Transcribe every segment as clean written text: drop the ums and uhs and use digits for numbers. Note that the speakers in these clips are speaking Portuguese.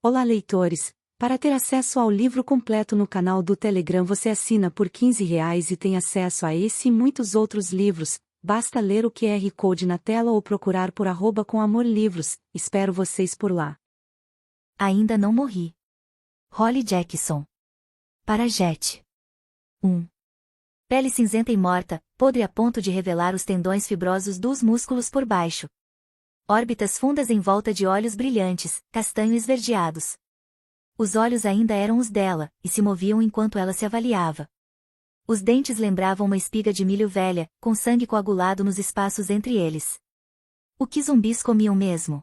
Olá, leitores! Para ter acesso ao livro completo no canal do Telegram, você assina por R$ 15 e tem acesso a esse e muitos outros livros. Basta ler o QR Code na tela ou procurar por @comamorlivros. Espero vocês por lá. Ainda não morri. Holly Jackson. Para Jet. 1. Pele cinzenta e morta, podre a ponto de revelar os tendões fibrosos dos músculos por baixo. Órbitas fundas em volta de olhos brilhantes, castanho esverdeados. Os olhos ainda eram os dela, e se moviam enquanto ela se avaliava. Os dentes lembravam uma espiga de milho velha, com sangue coagulado nos espaços entre eles. O que zumbis comiam mesmo?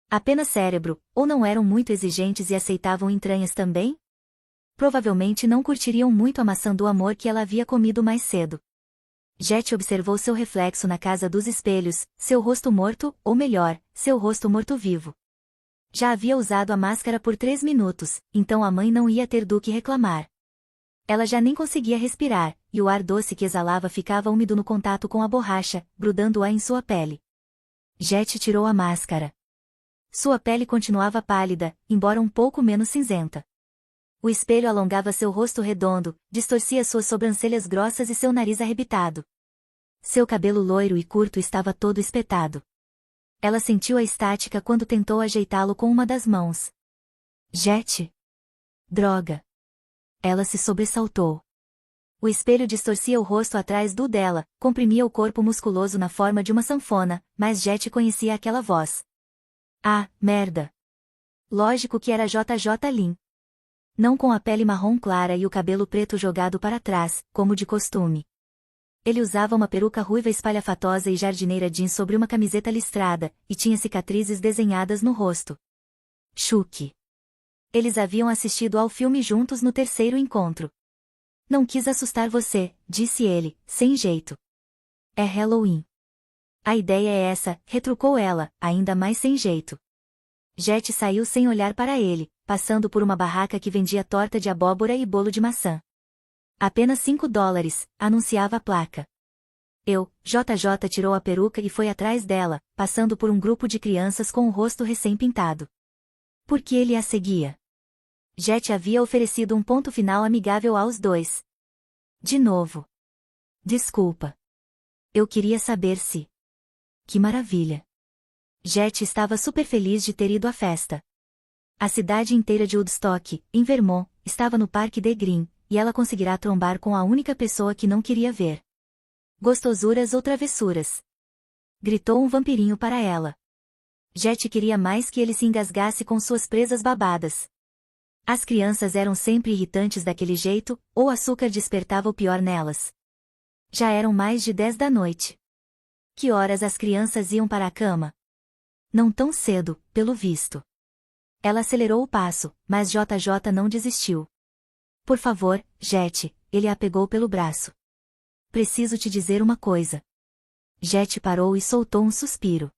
Apenas cérebro, ou não eram muito exigentes e aceitavam entranhas também? Provavelmente não curtiriam muito a maçã do amor que ela havia comido mais cedo. Jet observou seu reflexo na casa dos espelhos, seu rosto morto, ou melhor, seu rosto morto-vivo. Já havia usado a máscara por 3 minutos, então a mãe não ia ter do que reclamar. Ela já nem conseguia respirar, e o ar doce que exalava ficava úmido no contato com a borracha, grudando-a em sua pele. Jet tirou a máscara. Sua pele continuava pálida, embora um pouco menos cinzenta. O espelho alongava seu rosto redondo, distorcia suas sobrancelhas grossas e seu nariz arrebitado. Seu cabelo loiro e curto estava todo espetado. Ela sentiu a estática quando tentou ajeitá-lo com uma das mãos. Jet? Droga! Ela se sobressaltou. O espelho distorcia o rosto atrás do dela, comprimia o corpo musculoso na forma de uma sanfona, mas Jet conhecia aquela voz. Ah, merda! Lógico que era JJ Lin. Não com a pele marrom clara e o cabelo preto jogado para trás, como de costume. Ele usava uma peruca ruiva espalhafatosa e jardineira jeans sobre uma camiseta listrada, e tinha cicatrizes desenhadas no rosto. Chuck. Eles haviam assistido ao filme juntos no terceiro encontro. Não quis assustar você, disse ele, sem jeito. É Halloween. A ideia é essa, retrucou ela, ainda mais sem jeito. Jet saiu sem olhar para ele, passando por uma barraca que vendia torta de abóbora e bolo de maçã. Apenas $5, anunciava a placa. JJ tirou a peruca e foi atrás dela, passando por um grupo de crianças com o rosto recém-pintado. Por que ele a seguia? Jet havia oferecido um ponto final amigável aos dois. De novo. Desculpa. Eu queria saber se... Que maravilha. Jet estava super feliz de ter ido à festa. A cidade inteira de Woodstock, em Vermont, estava no Parque de Green, e ela conseguirá trombar com a única pessoa que não queria ver. Gostosuras ou travessuras? Gritou um vampirinho para ela. Jet queria mais que ele se engasgasse com suas presas babadas. As crianças eram sempre irritantes daquele jeito, ou o açúcar despertava o pior nelas. Já eram mais de 10 da noite. Que horas as crianças iam para a cama? Não tão cedo, pelo visto. Ela acelerou o passo, mas JJ não desistiu. Por favor, Jet, ele a pegou pelo braço. Preciso te dizer uma coisa. Jet parou e soltou um suspiro.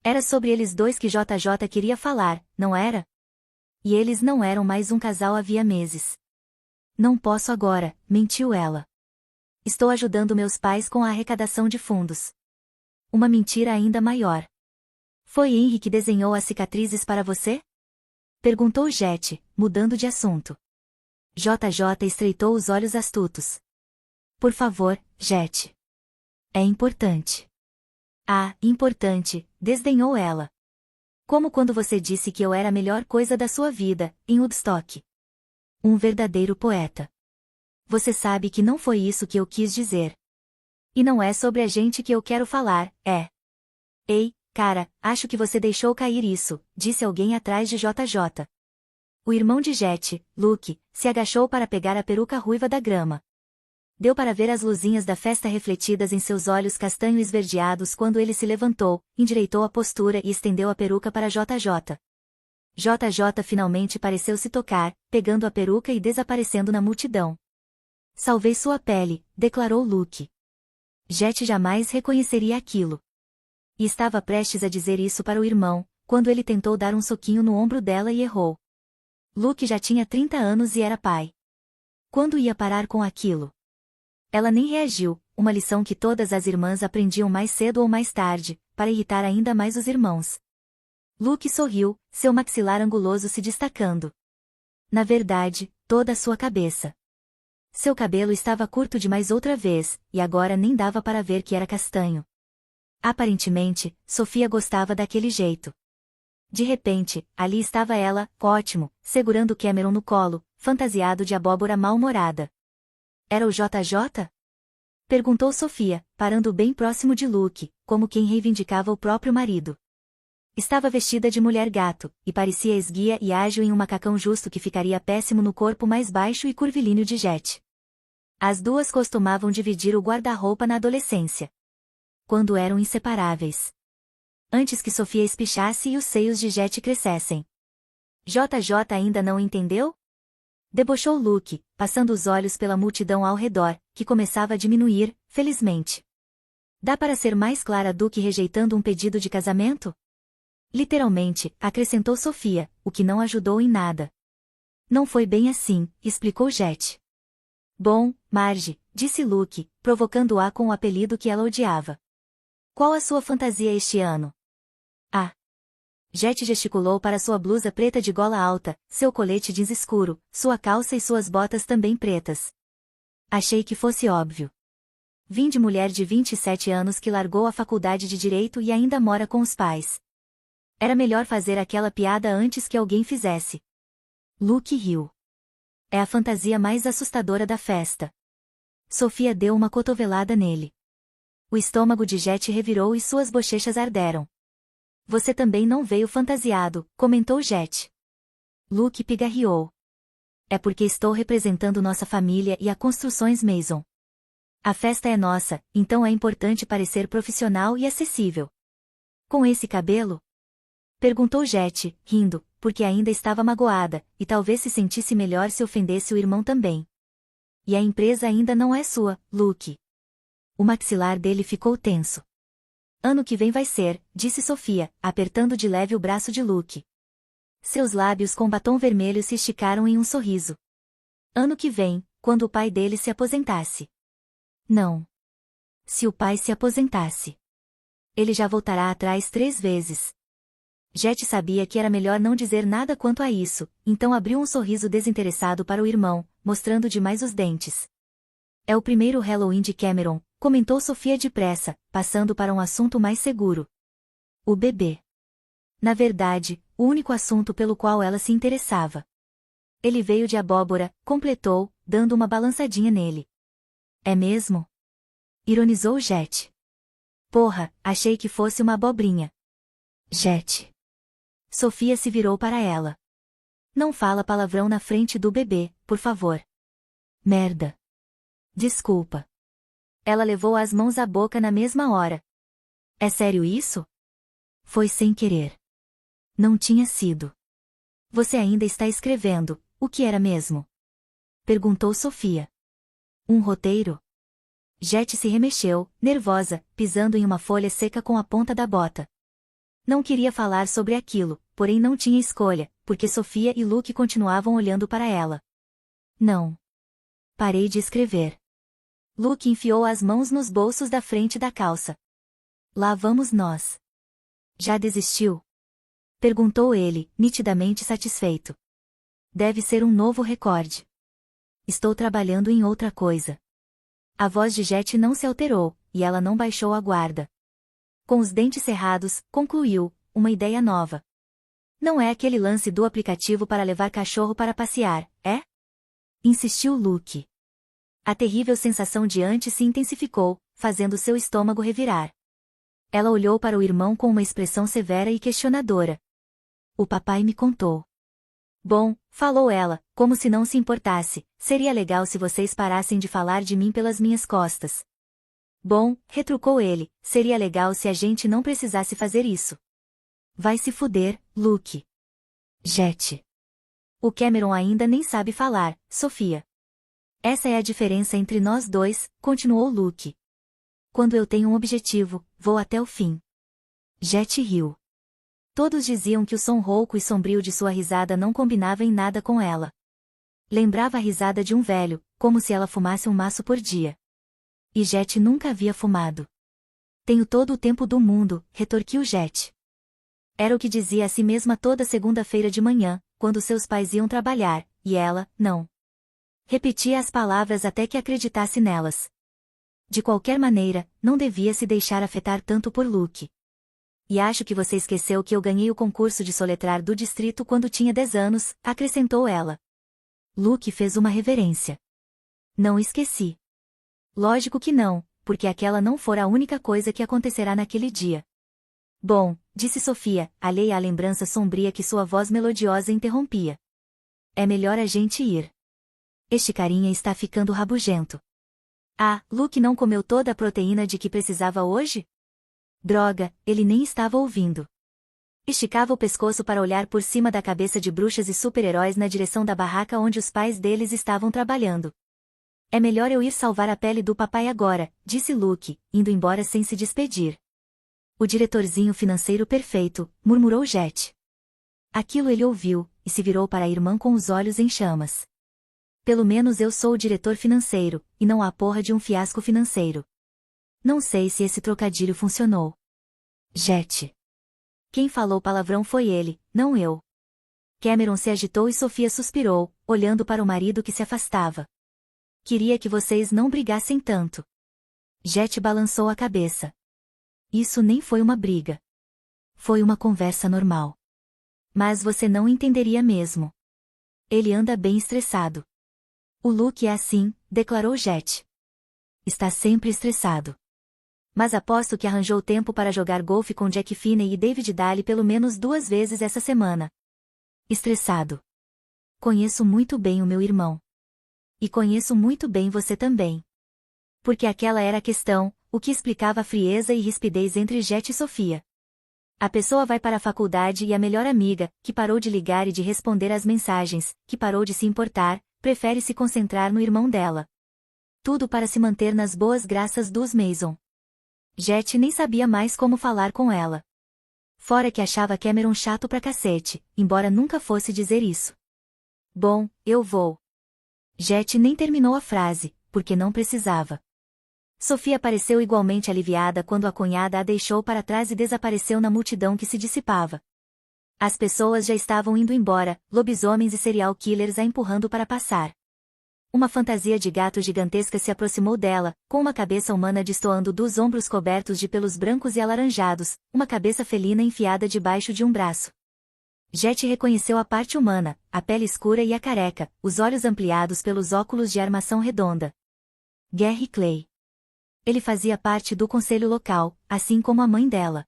Era sobre eles dois que JJ queria falar, não era? E eles não eram mais um casal havia meses. Não posso agora, mentiu ela. Estou ajudando meus pais com a arrecadação de fundos. Uma mentira ainda maior. Foi Henry que desenhou as cicatrizes para você? Perguntou Jet, mudando de assunto. JJ estreitou os olhos astutos. Por favor, Jet. É importante. Ah, importante, desdenhou ela. Como quando você disse que eu era a melhor coisa da sua vida, em Woodstock. Um verdadeiro poeta. Você sabe que não foi isso que eu quis dizer. E não é sobre a gente que eu quero falar, é. Ei, cara, acho que você deixou cair isso, disse alguém atrás de JJ. O irmão de Jet, Luke, se agachou para pegar a peruca ruiva da grama. Deu para ver as luzinhas da festa refletidas em seus olhos castanho esverdeados quando ele se levantou, endireitou a postura e estendeu a peruca para JJ. JJ finalmente pareceu se tocar, pegando a peruca e desaparecendo na multidão. Salvei sua pele, declarou Luke. Jet jamais reconheceria aquilo. E estava prestes a dizer isso para o irmão, quando ele tentou dar um soquinho no ombro dela e errou. Luke já tinha 30 anos e era pai. Quando ia parar com aquilo? Ela nem reagiu, uma lição que todas as irmãs aprendiam mais cedo ou mais tarde, para irritar ainda mais os irmãos. Luke sorriu, seu maxilar anguloso se destacando. Na verdade, toda a sua cabeça. Seu cabelo estava curto demais outra vez, e agora nem dava para ver que era castanho. Aparentemente, Sofia gostava daquele jeito. De repente, ali estava ela, ótimo, segurando Cameron no colo, fantasiado de abóbora mal-humorada. Era o JJ? Perguntou Sofia, parando bem próximo de Luke, como quem reivindicava o próprio marido. Estava vestida de mulher-gato, e parecia esguia e ágil em um macacão justo que ficaria péssimo no corpo mais baixo e curvilíneo de Jet. As duas costumavam dividir o guarda-roupa na adolescência. Quando eram inseparáveis. Antes que Sofia espichasse e os seios de Jet crescessem. JJ ainda não entendeu? Debochou Luke, passando os olhos pela multidão ao redor, que começava a diminuir, felizmente. Dá para ser mais clara do que rejeitando um pedido de casamento? Literalmente, acrescentou Sofia, o que não ajudou em nada. Não foi bem assim, explicou Jet. Bom, Marge, disse Luke, provocando-a com o apelido que ela odiava. Qual a sua fantasia este ano? Ah! Jet gesticulou para sua blusa preta de gola alta, seu colete jeans escuro, sua calça e suas botas também pretas. Achei que fosse óbvio. Vim de mulher de 27 anos que largou a faculdade de Direito e ainda mora com os pais. Era melhor fazer aquela piada antes que alguém fizesse. Luke riu. É a fantasia mais assustadora da festa. Sofia deu uma cotovelada nele. O estômago de Jet revirou e suas bochechas arderam. Você também não veio fantasiado, comentou Jet. Luke pigarreou. É porque estou representando nossa família e a Construções Mason. A festa é nossa, então é importante parecer profissional e acessível. Com esse cabelo? Perguntou Jet, rindo, porque ainda estava magoada, e talvez se sentisse melhor se ofendesse o irmão também. E a empresa ainda não é sua, Luke. O maxilar dele ficou tenso. Ano que vem vai ser, disse Sofia, apertando de leve o braço de Luke. Seus lábios com batom vermelho se esticaram em um sorriso. Ano que vem, quando o pai dele se aposentasse. Não. Se o pai se aposentasse. Ele já voltará atrás 3 vezes. Jet sabia que era melhor não dizer nada quanto a isso, então abriu um sorriso desinteressado para o irmão, mostrando demais os dentes. É o primeiro Halloween de Cameron, comentou Sofia depressa, passando para um assunto mais seguro. O bebê. Na verdade, o único assunto pelo qual ela se interessava. Ele veio de abóbora, completou, dando uma balançadinha nele. É mesmo? Ironizou Jet. Porra, achei que fosse uma abobrinha. Jet. Sofia se virou para ela. Não fala palavrão na frente do bebê, por favor. Merda. Desculpa. Ela levou as mãos à boca na mesma hora. É sério isso? Foi sem querer. Não tinha sido. Você ainda está escrevendo, o que era mesmo? Perguntou Sofia. Um roteiro? Jet se remexeu, nervosa, pisando em uma folha seca com a ponta da bota. Não queria falar sobre aquilo, porém não tinha escolha, porque Sofia e Luke continuavam olhando para ela. Não. Parei de escrever. Luke enfiou as mãos nos bolsos da frente da calça. Lá vamos nós. Já desistiu? Perguntou ele, nitidamente satisfeito. Deve ser um novo recorde. Estou trabalhando em outra coisa. A voz de Jet não se alterou, e ela não baixou a guarda. Com os dentes cerrados, concluiu, uma ideia nova. Não é aquele lance do aplicativo para levar cachorro para passear, é? Insistiu Luke. A terrível sensação de antes se intensificou, fazendo seu estômago revirar. Ela olhou para o irmão com uma expressão severa e questionadora. O papai me contou. Bom, falou ela, como se não se importasse, seria legal se vocês parassem de falar de mim pelas minhas costas. Bom, retrucou ele, seria legal se a gente não precisasse fazer isso. Vai se fuder, Luke. Jet. O Cameron ainda nem sabe falar, Sofia. Essa é a diferença entre nós dois, continuou Luke. Quando eu tenho um objetivo, vou até o fim. Jet riu. Todos diziam que o som rouco e sombrio de sua risada não combinava em nada com ela. Lembrava a risada de um velho, como se ela fumasse um maço por dia. E Jet nunca havia fumado. Tenho todo o tempo do mundo, retorquiu Jet. Era o que dizia a si mesma toda segunda-feira de manhã, quando seus pais iam trabalhar, e ela, não. Repetia as palavras até que acreditasse nelas. De qualquer maneira, não devia se deixar afetar tanto por Luke. E acho que você esqueceu que eu ganhei o concurso de soletrar do distrito quando tinha 10 anos, acrescentou ela. Luke fez uma reverência. Não esqueci. Lógico que não, porque aquela não fora a única coisa que acontecerá naquele dia. Bom, disse Sofia, alheia à lembrança sombria que sua voz melodiosa interrompia. É melhor a gente ir. Este carinha está ficando rabugento. Ah, Luke não comeu toda a proteína de que precisava hoje? Droga, ele nem estava ouvindo. Esticava o pescoço para olhar por cima da cabeça de bruxas e super-heróis na direção da barraca onde os pais deles estavam trabalhando. É melhor eu ir salvar a pele do papai agora, disse Luke, indo embora sem se despedir. O diretorzinho financeiro perfeito, murmurou Jet. Aquilo ele ouviu, e se virou para a irmã com os olhos em chamas. Pelo menos eu sou o diretor financeiro, e não a porra de um fiasco financeiro. Não sei se esse trocadilho funcionou. Jet. Quem falou palavrão foi ele, não eu. Cameron se agitou e Sofia suspirou, olhando para o marido que se afastava. Queria que vocês não brigassem tanto. Jet balançou a cabeça. Isso nem foi uma briga. Foi uma conversa normal. Mas você não entenderia mesmo. Ele anda bem estressado. O Luke é assim, declarou Jet. Está sempre estressado. Mas aposto que arranjou tempo para jogar golfe com Jack Finney e David Daly pelo menos 2 vezes essa semana. Estressado. Conheço muito bem o meu irmão. E conheço muito bem você também. Porque aquela era a questão, o que explicava a frieza e rispidez entre Jet e Sofia. A pessoa vai para a faculdade e a melhor amiga, que parou de ligar e de responder às mensagens, que parou de se importar, prefere se concentrar no irmão dela. Tudo para se manter nas boas graças dos Mason. Jet nem sabia mais como falar com ela. Fora que achava Cameron chato pra cacete, embora nunca fosse dizer isso. Bom, eu vou. Jet nem terminou a frase, porque não precisava. Sofia pareceu igualmente aliviada quando a cunhada a deixou para trás e desapareceu na multidão que se dissipava. As pessoas já estavam indo embora, lobisomens e serial killers a empurrando para passar. Uma fantasia de gato gigantesca se aproximou dela, com uma cabeça humana destoando dos ombros cobertos de pelos brancos e alaranjados, uma cabeça felina enfiada debaixo de um braço. Jet reconheceu a parte humana, a pele escura e a careca, os olhos ampliados pelos óculos de armação redonda. Gary Clay. Ele fazia parte do conselho local, assim como a mãe dela.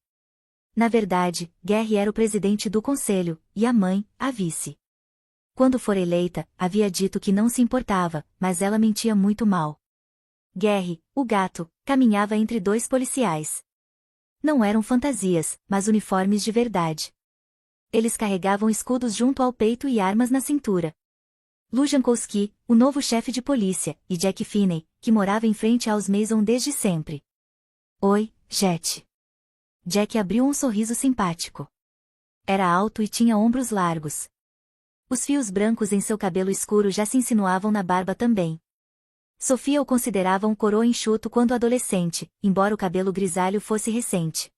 Na verdade, Gary era o presidente do conselho, e a mãe, a vice. Quando for eleita, havia dito que não se importava, mas ela mentia muito mal. Gary, o gato, caminhava entre 2 policiais. Não eram fantasias, mas uniformes de verdade. Eles carregavam escudos junto ao peito e armas na cintura. Lou Jankowski, o novo chefe de polícia, e Jack Finney, que morava em frente aos Mason desde sempre. Oi, Jet. Jack abriu um sorriso simpático. Era alto e tinha ombros largos. Os fios brancos em seu cabelo escuro já se insinuavam na barba também. Sofia o considerava um coroa enxuto quando adolescente, embora o cabelo grisalho fosse recente.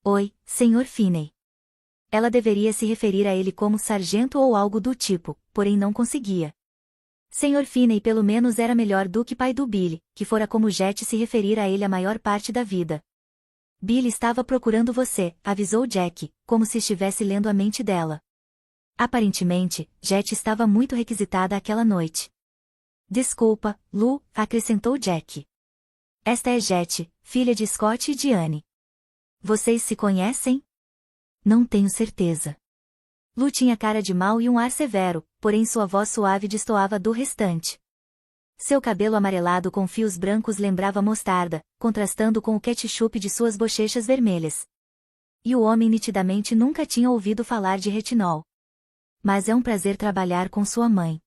Oi, Sr. Finney. Ela deveria se referir a ele como sargento ou algo do tipo, porém não conseguia. Sr. Finney pelo menos era melhor do que pai do Billy, que fora como Jet se referir a ele a maior parte da vida. Billy estava procurando você, avisou Jack, como se estivesse lendo a mente dela. Aparentemente, Jet estava muito requisitada aquela noite. Desculpa, Lou, acrescentou Jack. Esta é Jet, filha de Scott e de Anne. Vocês se conhecem? Não tenho certeza. Lou tinha cara de mal e um ar severo, porém sua voz suave destoava do restante. Seu cabelo amarelado com fios brancos lembrava mostarda, contrastando com o ketchup de suas bochechas vermelhas. E o homem nitidamente nunca tinha ouvido falar de retinol. Mas é um prazer trabalhar com sua mãe.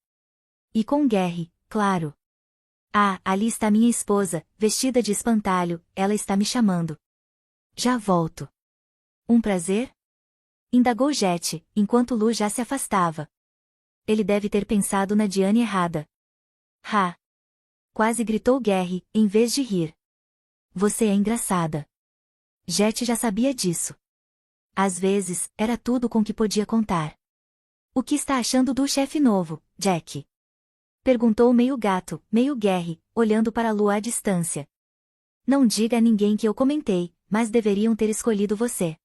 E com Gary, claro. Ah, ali está minha esposa, vestida de espantalho, ela está me chamando. Já volto. Um prazer? Indagou Jet, enquanto Lou já se afastava. Ele deve ter pensado na Diane errada. Ha! Quase gritou Gary, em vez de rir. Você é engraçada. Jet já sabia disso. Às vezes, era tudo com que podia contar. O que está achando do chefe novo, Jack? Perguntou meio gato, meio Gary, olhando para a lua à distância. Não diga a ninguém que eu comentei, mas deveriam ter escolhido você.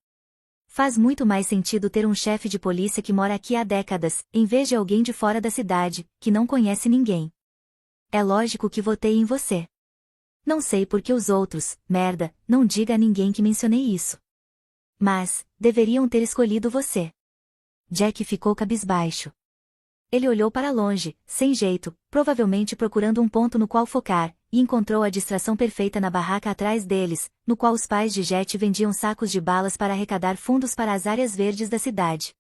Faz muito mais sentido ter um chefe de polícia que mora aqui há décadas, em vez de alguém de fora da cidade, que não conhece ninguém. É lógico que votei em você. Não sei por que os outros, merda, não diga a ninguém que mencionei isso. Mas, deveriam ter escolhido você. Jack ficou cabisbaixo. Ele olhou para longe, sem jeito, provavelmente procurando um ponto no qual focar, e encontrou a distração perfeita na barraca atrás deles, no qual os pais de Jet vendiam sacos de balas para arrecadar fundos para as áreas verdes da cidade.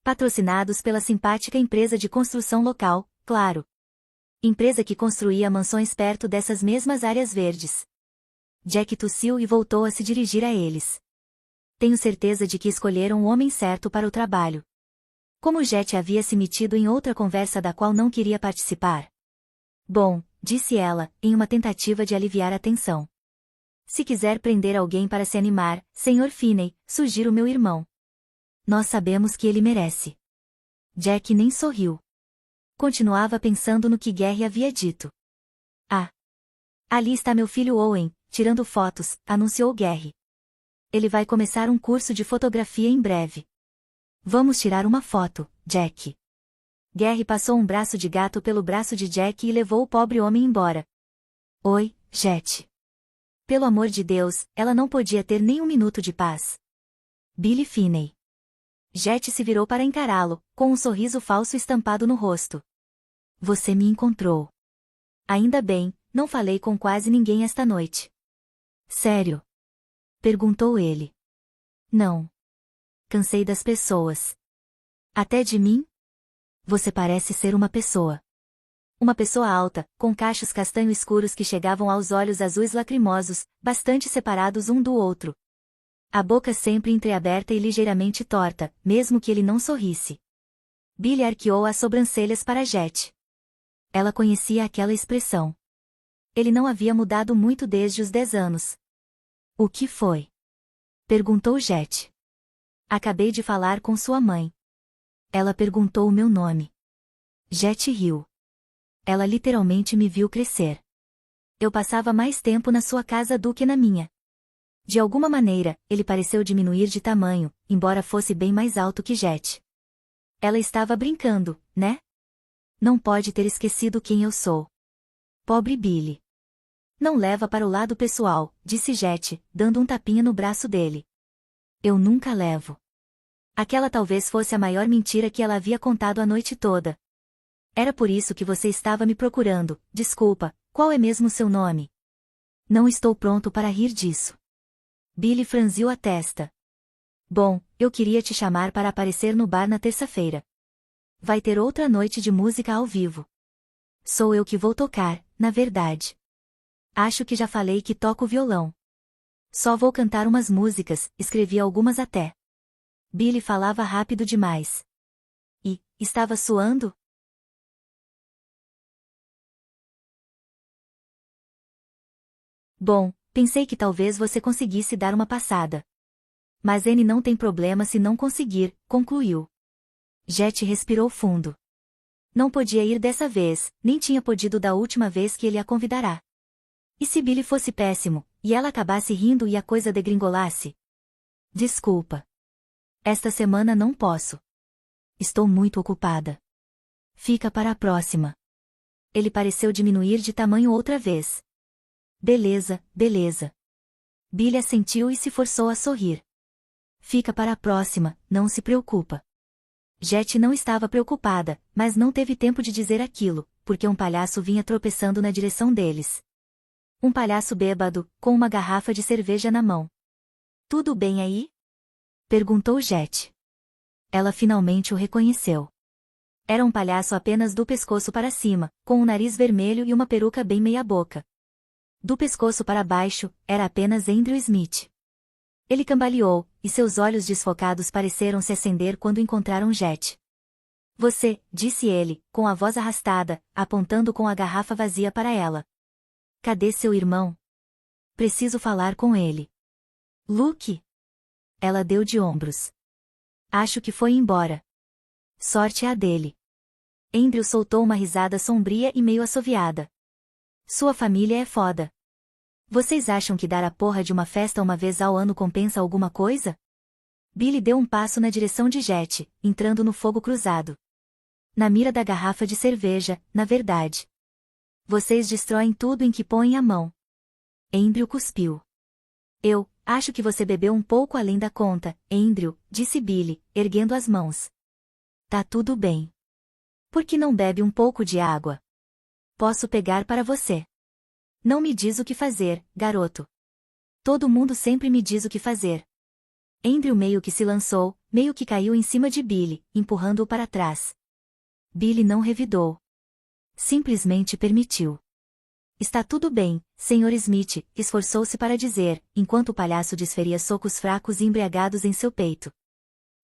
Patrocinados pela simpática empresa de construção local, claro. Empresa que construía mansões perto dessas mesmas áreas verdes. Jack tossiu e voltou a se dirigir a eles. Tenho certeza de que escolheram o homem certo para o trabalho. Como Jet havia se metido em outra conversa da qual não queria participar. Bom, disse ela, em uma tentativa de aliviar a tensão. Se quiser prender alguém para se animar, Sr. Finney, sugiro meu irmão. Nós sabemos que ele merece. Jack nem sorriu. Continuava pensando no que Gary havia dito. Ah! Ali está meu filho Owen, tirando fotos, anunciou Gary. Ele vai começar um curso de fotografia em breve. Vamos tirar uma foto, Jack. Gary passou um braço de gato pelo braço de Jack e levou o pobre homem embora. Oi, Jet. Pelo amor de Deus, ela não podia ter nem um minuto de paz. Billy Finney. Jet se virou para encará-lo, com um sorriso falso estampado no rosto. Você me encontrou. Ainda bem, não falei com quase ninguém esta noite. Sério? Perguntou ele. Não. Cansei das pessoas. Até de mim? Você parece ser uma pessoa. Uma pessoa alta, com cachos castanho escuros que chegavam aos olhos azuis lacrimosos, bastante separados um do outro. A boca sempre entreaberta e ligeiramente torta, mesmo que ele não sorrisse. Billy arqueou as sobrancelhas para Jet. Ela conhecia aquela expressão. Ele não havia mudado muito desde os 10 anos. O que foi? Perguntou Jet. Acabei de falar com sua mãe. Ela perguntou o meu nome. Jet riu. Ela literalmente me viu crescer. Eu passava mais tempo na sua casa do que na minha. De alguma maneira, ele pareceu diminuir de tamanho, embora fosse bem mais alto que Jet. Ela estava brincando, né? Não pode ter esquecido quem eu sou. Pobre Billy. Não leva para o lado pessoal, disse Jet, dando um tapinha no braço dele. Eu nunca levo. Aquela talvez fosse a maior mentira que ela havia contado a noite toda. Era por isso que você estava me procurando, desculpa, qual é mesmo seu nome? Não estou pronto para rir disso. Billy franziu a testa. Bom, eu queria te chamar para aparecer no bar na terça-feira. Vai ter outra noite de música ao vivo. Sou eu que vou tocar, na verdade. Acho que já falei que toco violão. Só vou cantar umas músicas, escrevi algumas até. Billy falava rápido demais. E, estava suando? Bom, pensei que talvez você conseguisse dar uma passada. Mas N não tem problema se não conseguir, concluiu. Jet respirou fundo. Não podia ir dessa vez, nem tinha podido da última vez que ele a convidará. E se Billy fosse péssimo, e ela acabasse rindo e a coisa degringolasse? Desculpa. Esta semana não posso. Estou muito ocupada. Fica para a próxima. Ele pareceu diminuir de tamanho outra vez. Beleza, beleza. Billy assentiu e se forçou a sorrir. Fica para a próxima, não se preocupa. Jet não estava preocupada, mas não teve tempo de dizer aquilo, porque um palhaço vinha tropeçando na direção deles. Um palhaço bêbado, com uma garrafa de cerveja na mão. Tudo bem aí? Perguntou Jet. Ela finalmente o reconheceu. Era um palhaço apenas do pescoço para cima, com um nariz vermelho e uma peruca bem meia-boca. Do pescoço para baixo, era apenas Andrew Smith. Ele cambaleou, e seus olhos desfocados pareceram se acender quando encontraram Jet. Você, disse ele, com a voz arrastada, apontando com a garrafa vazia para ela. Cadê seu irmão? Preciso falar com ele. Luke? Ela deu de ombros. Acho que foi embora. Sorte é a dele. Andrew soltou uma risada sombria e meio assoviada. Sua família é foda. Vocês acham que dar a porra de uma festa uma vez ao ano compensa alguma coisa? Billy deu um passo na direção de Jet, entrando no fogo cruzado. Na mira da garrafa de cerveja, na verdade. Vocês destroem tudo em que põem a mão. Andrew cuspiu. Eu acho que você bebeu um pouco além da conta, Andrew, disse Billy, erguendo as mãos. Tá tudo bem. Por que não bebe um pouco de água? Posso pegar para você. Não me diz o que fazer, garoto. Todo mundo sempre me diz o que fazer. Andrew meio que se lançou, meio que caiu em cima de Billy, empurrando-o para trás. Billy não revidou. Simplesmente permitiu. Está tudo bem, Sr. Smith, esforçou-se para dizer, enquanto o palhaço desferia socos fracos e embriagados em seu peito.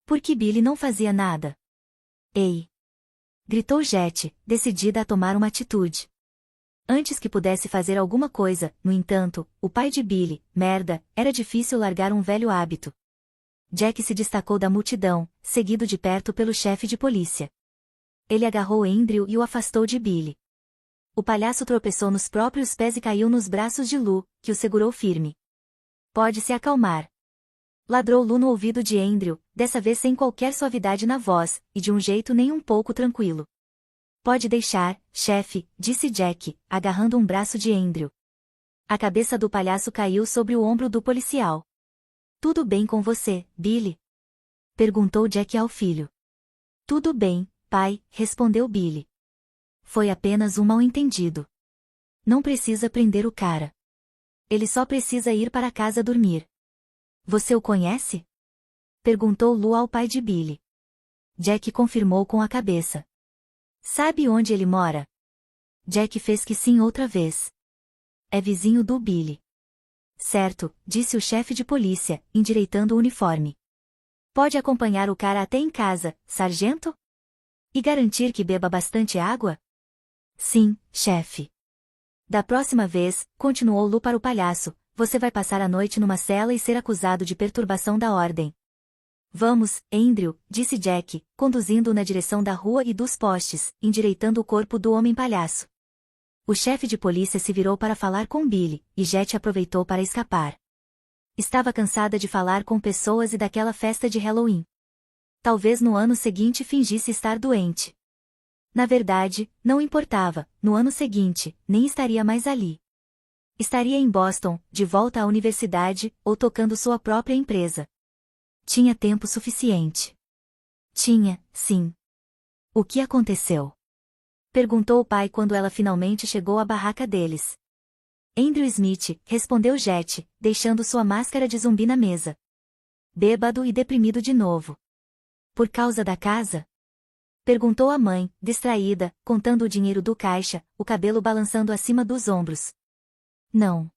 Por que Billy não fazia nada? Ei! Gritou Jet, decidida a tomar uma atitude. Antes que pudesse fazer alguma coisa, no entanto, o pai de Billy, merda, era difícil largar um velho hábito. Jack se destacou da multidão, seguido de perto pelo chefe de polícia. Ele agarrou Andrew e o afastou de Billy. O palhaço tropeçou nos próprios pés e caiu nos braços de Lou, que o segurou firme. Pode se acalmar. Ladrou Lou no ouvido de Andrew, dessa vez sem qualquer suavidade na voz, e de um jeito nem um pouco tranquilo. Pode deixar, chefe, disse Jack, agarrando um braço de Andrew. A cabeça do palhaço caiu sobre o ombro do policial. Tudo bem com você, Billy? Perguntou Jack ao filho. Tudo bem, pai, respondeu Billy. Foi apenas um mal-entendido. Não precisa prender o cara. Ele só precisa ir para casa dormir. Você o conhece? Perguntou Lou ao pai de Billy. Jack confirmou com a cabeça. Sabe onde ele mora? Jack fez que sim outra vez. É vizinho do Billy. Certo, disse o chefe de polícia, endireitando o uniforme. Pode acompanhar o cara até em casa, sargento? E garantir que beba bastante água? Sim, chefe. Da próxima vez, continuou Lou para o palhaço, você vai passar a noite numa cela e ser acusado de perturbação da ordem. Vamos, Andrew, disse Jack, conduzindo-o na direção da rua e dos postes, endireitando o corpo do homem-palhaço. O chefe de polícia se virou para falar com Billy, e Jet aproveitou para escapar. Estava cansada de falar com pessoas e daquela festa de Halloween. Talvez no ano seguinte fingisse estar doente. Na verdade, não importava, no ano seguinte, nem estaria mais ali. Estaria em Boston, de volta à universidade, ou tocando sua própria empresa. Tinha tempo suficiente. Tinha, sim. O que aconteceu? Perguntou o pai quando ela finalmente chegou à barraca deles. Andrew Smith, respondeu Jet, deixando sua máscara de zumbi na mesa. Bêbado e deprimido de novo. Por causa da casa? Perguntou a mãe, distraída, contando o dinheiro do caixa, o cabelo balançando acima dos ombros. Não.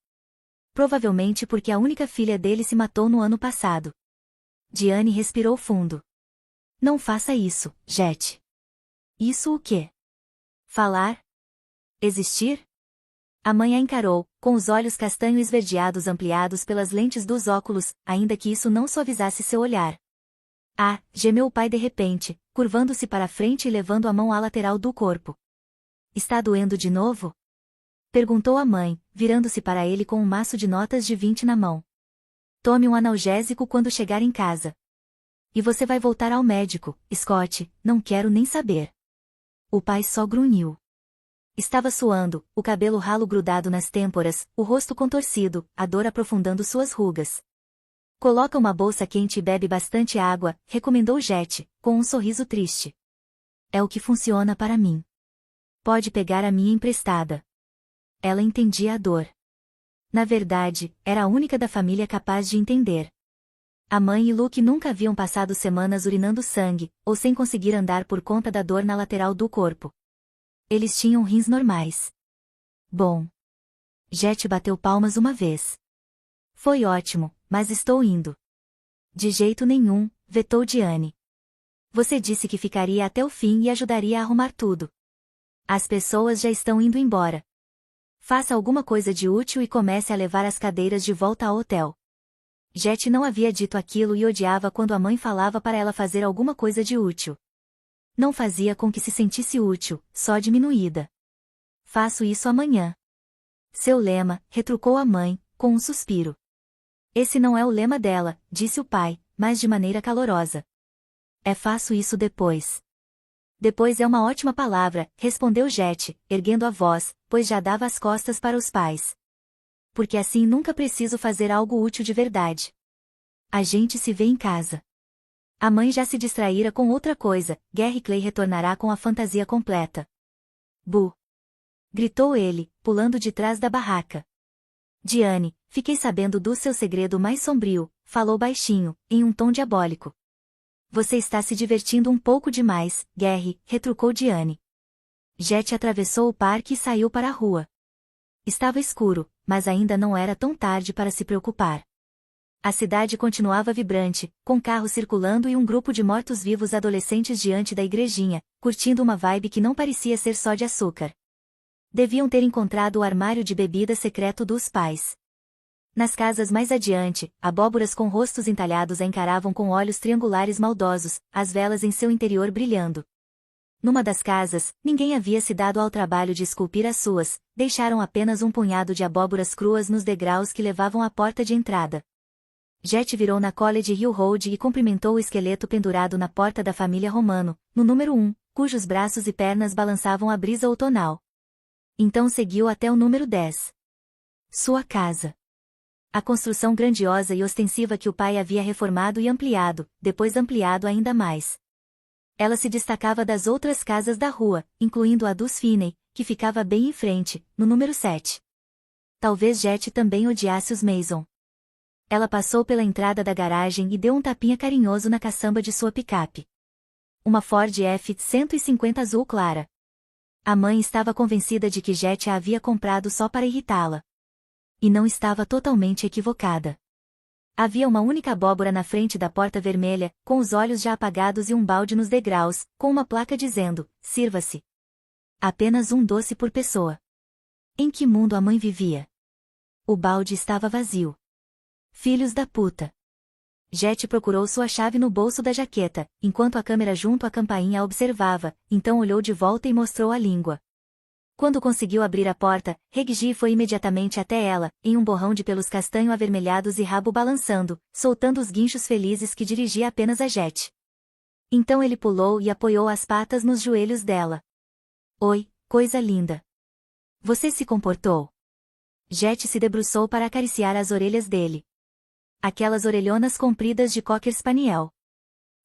Provavelmente porque a única filha dele se matou no ano passado. Diane respirou fundo. Não faça isso, Jet. Isso o quê? Falar? Existir? A mãe a encarou, com os olhos castanho esverdeados ampliados pelas lentes dos óculos, ainda que isso não suavizasse seu olhar. Ah, gemeu o pai de repente, curvando-se para a frente e levando a mão à lateral do corpo. Está doendo de novo? Perguntou a mãe, virando-se para ele com um maço de notas de 20 na mão. Tome um analgésico quando chegar em casa. E você vai voltar ao médico, Scott, não quero nem saber. O pai só grunhiu. Estava suando, o cabelo ralo grudado nas têmporas, o rosto contorcido, a dor aprofundando suas rugas. Coloca uma bolsa quente e bebe bastante água, recomendou Jet, com um sorriso triste. É o que funciona para mim. Pode pegar a minha emprestada. Ela entendia a dor. Na verdade, era a única da família capaz de entender. A mãe e Luke nunca haviam passado semanas urinando sangue, ou sem conseguir andar por conta da dor na lateral do corpo. Eles tinham rins normais. Bom. Jet bateu palmas uma vez. Foi ótimo, mas estou indo. De jeito nenhum, vetou Diane. Você disse que ficaria até o fim e ajudaria a arrumar tudo. As pessoas já estão indo embora. Faça alguma coisa de útil e comece a levar as cadeiras de volta ao hotel. Jet não havia dito aquilo e odiava quando a mãe falava para ela fazer alguma coisa de útil. Não fazia com que se sentisse útil, só diminuída. Faço isso amanhã. Seu lema, retrucou a mãe, com um suspiro. Esse não é o lema dela, disse o pai, mas de maneira calorosa. Faço isso depois. Depois é uma ótima palavra, respondeu Jet, erguendo a voz, pois já dava as costas para os pais. Porque assim nunca preciso fazer algo útil de verdade. A gente se vê em casa. A mãe já se distraíra com outra coisa, Gary Clay retornará com a fantasia completa. Bu! Gritou ele, pulando de trás da barraca. Diane, fiquei sabendo do seu segredo mais sombrio, falou baixinho, em um tom diabólico. Você está se divertindo um pouco demais, Gary, retrucou Diane. Jet atravessou o parque e saiu para a rua. Estava escuro, mas ainda não era tão tarde para se preocupar. A cidade continuava vibrante, com carros circulando e um grupo de mortos-vivos adolescentes diante da igrejinha, curtindo uma vibe que não parecia ser só de açúcar. Deviam ter encontrado o armário de bebida secreto dos pais. Nas casas mais adiante, abóboras com rostos entalhados a encaravam com olhos triangulares maldosos, as velas em seu interior brilhando. Numa das casas, ninguém havia se dado ao trabalho de esculpir as suas, deixaram apenas um punhado de abóboras cruas nos degraus que levavam à porta de entrada. Jet virou na College Hill Road e cumprimentou o esqueleto pendurado na porta da família Romano, no número 1, cujos braços e pernas balançavam a brisa outonal. Então seguiu até o número 10. Sua casa. A construção grandiosa e ostensiva que o pai havia reformado e ampliado, depois ampliado ainda mais. Ela se destacava das outras casas da rua, incluindo a dos Finney, que ficava bem em frente, no número 7. Talvez Jet também odiasse os Mason. Ela passou pela entrada da garagem e deu um tapinha carinhoso na caçamba de sua picape. Uma Ford F-150 azul clara. A mãe estava convencida de que Jet a havia comprado só para irritá-la. E não estava totalmente equivocada. Havia uma única abóbora na frente da porta vermelha, com os olhos já apagados e um balde nos degraus, com uma placa dizendo, sirva-se. Apenas um doce por pessoa. Em que mundo a mãe vivia? O balde estava vazio. Filhos da puta. Jet procurou sua chave no bolso da jaqueta, enquanto a câmera junto à campainha a observava, então olhou de volta e mostrou a língua. Quando conseguiu abrir a porta, Reggie foi imediatamente até ela, em um borrão de pelos castanho avermelhados e rabo balançando, soltando os guinchos felizes que dirigia apenas a Jet. Então ele pulou e apoiou as patas nos joelhos dela. Oi, coisa linda. Você se comportou? Jet se debruçou para acariciar as orelhas dele. Aquelas orelhonas compridas de Cocker Spaniel.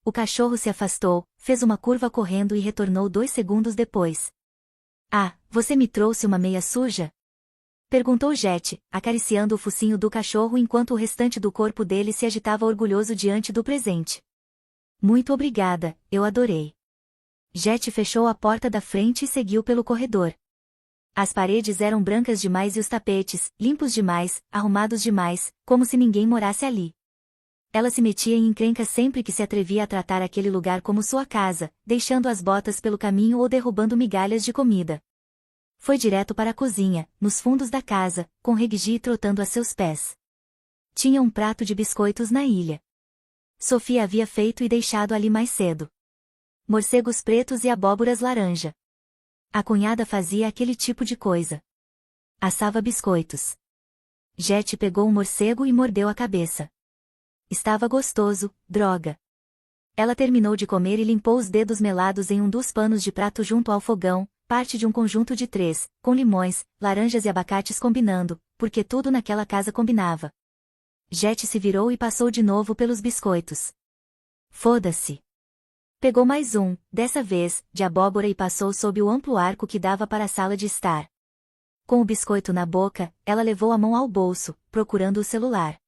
O cachorro se afastou, fez uma curva correndo e retornou 2 segundos depois. Ah, você me trouxe uma meia suja? Perguntou Jet, acariciando o focinho do cachorro enquanto o restante do corpo dele se agitava orgulhoso diante do presente. Muito obrigada, eu adorei. Jet fechou a porta da frente e seguiu pelo corredor. As paredes eram brancas demais e os tapetes, limpos demais, arrumados demais, como se ninguém morasse ali. Ela se metia em encrenca sempre que se atrevia a tratar aquele lugar como sua casa, deixando as botas pelo caminho ou derrubando migalhas de comida. Foi direto para a cozinha, nos fundos da casa, com Reggie trotando a seus pés. Tinha um prato de biscoitos na ilha. Sofia havia feito e deixado ali mais cedo. Morcegos pretos e abóboras laranja. A cunhada fazia aquele tipo de coisa. Assava biscoitos. Jet pegou um morcego e mordeu a cabeça. Estava gostoso, droga. Ela terminou de comer e limpou os dedos melados em um dos panos de prato junto ao fogão, parte de um conjunto de 3, com limões, laranjas e abacates combinando, porque tudo naquela casa combinava. Jet se virou e passou de novo pelos biscoitos. Foda-se. Pegou mais um, dessa vez, de abóbora e passou sob o amplo arco que dava para a sala de estar. Com o biscoito na boca, ela levou a mão ao bolso, procurando o celular.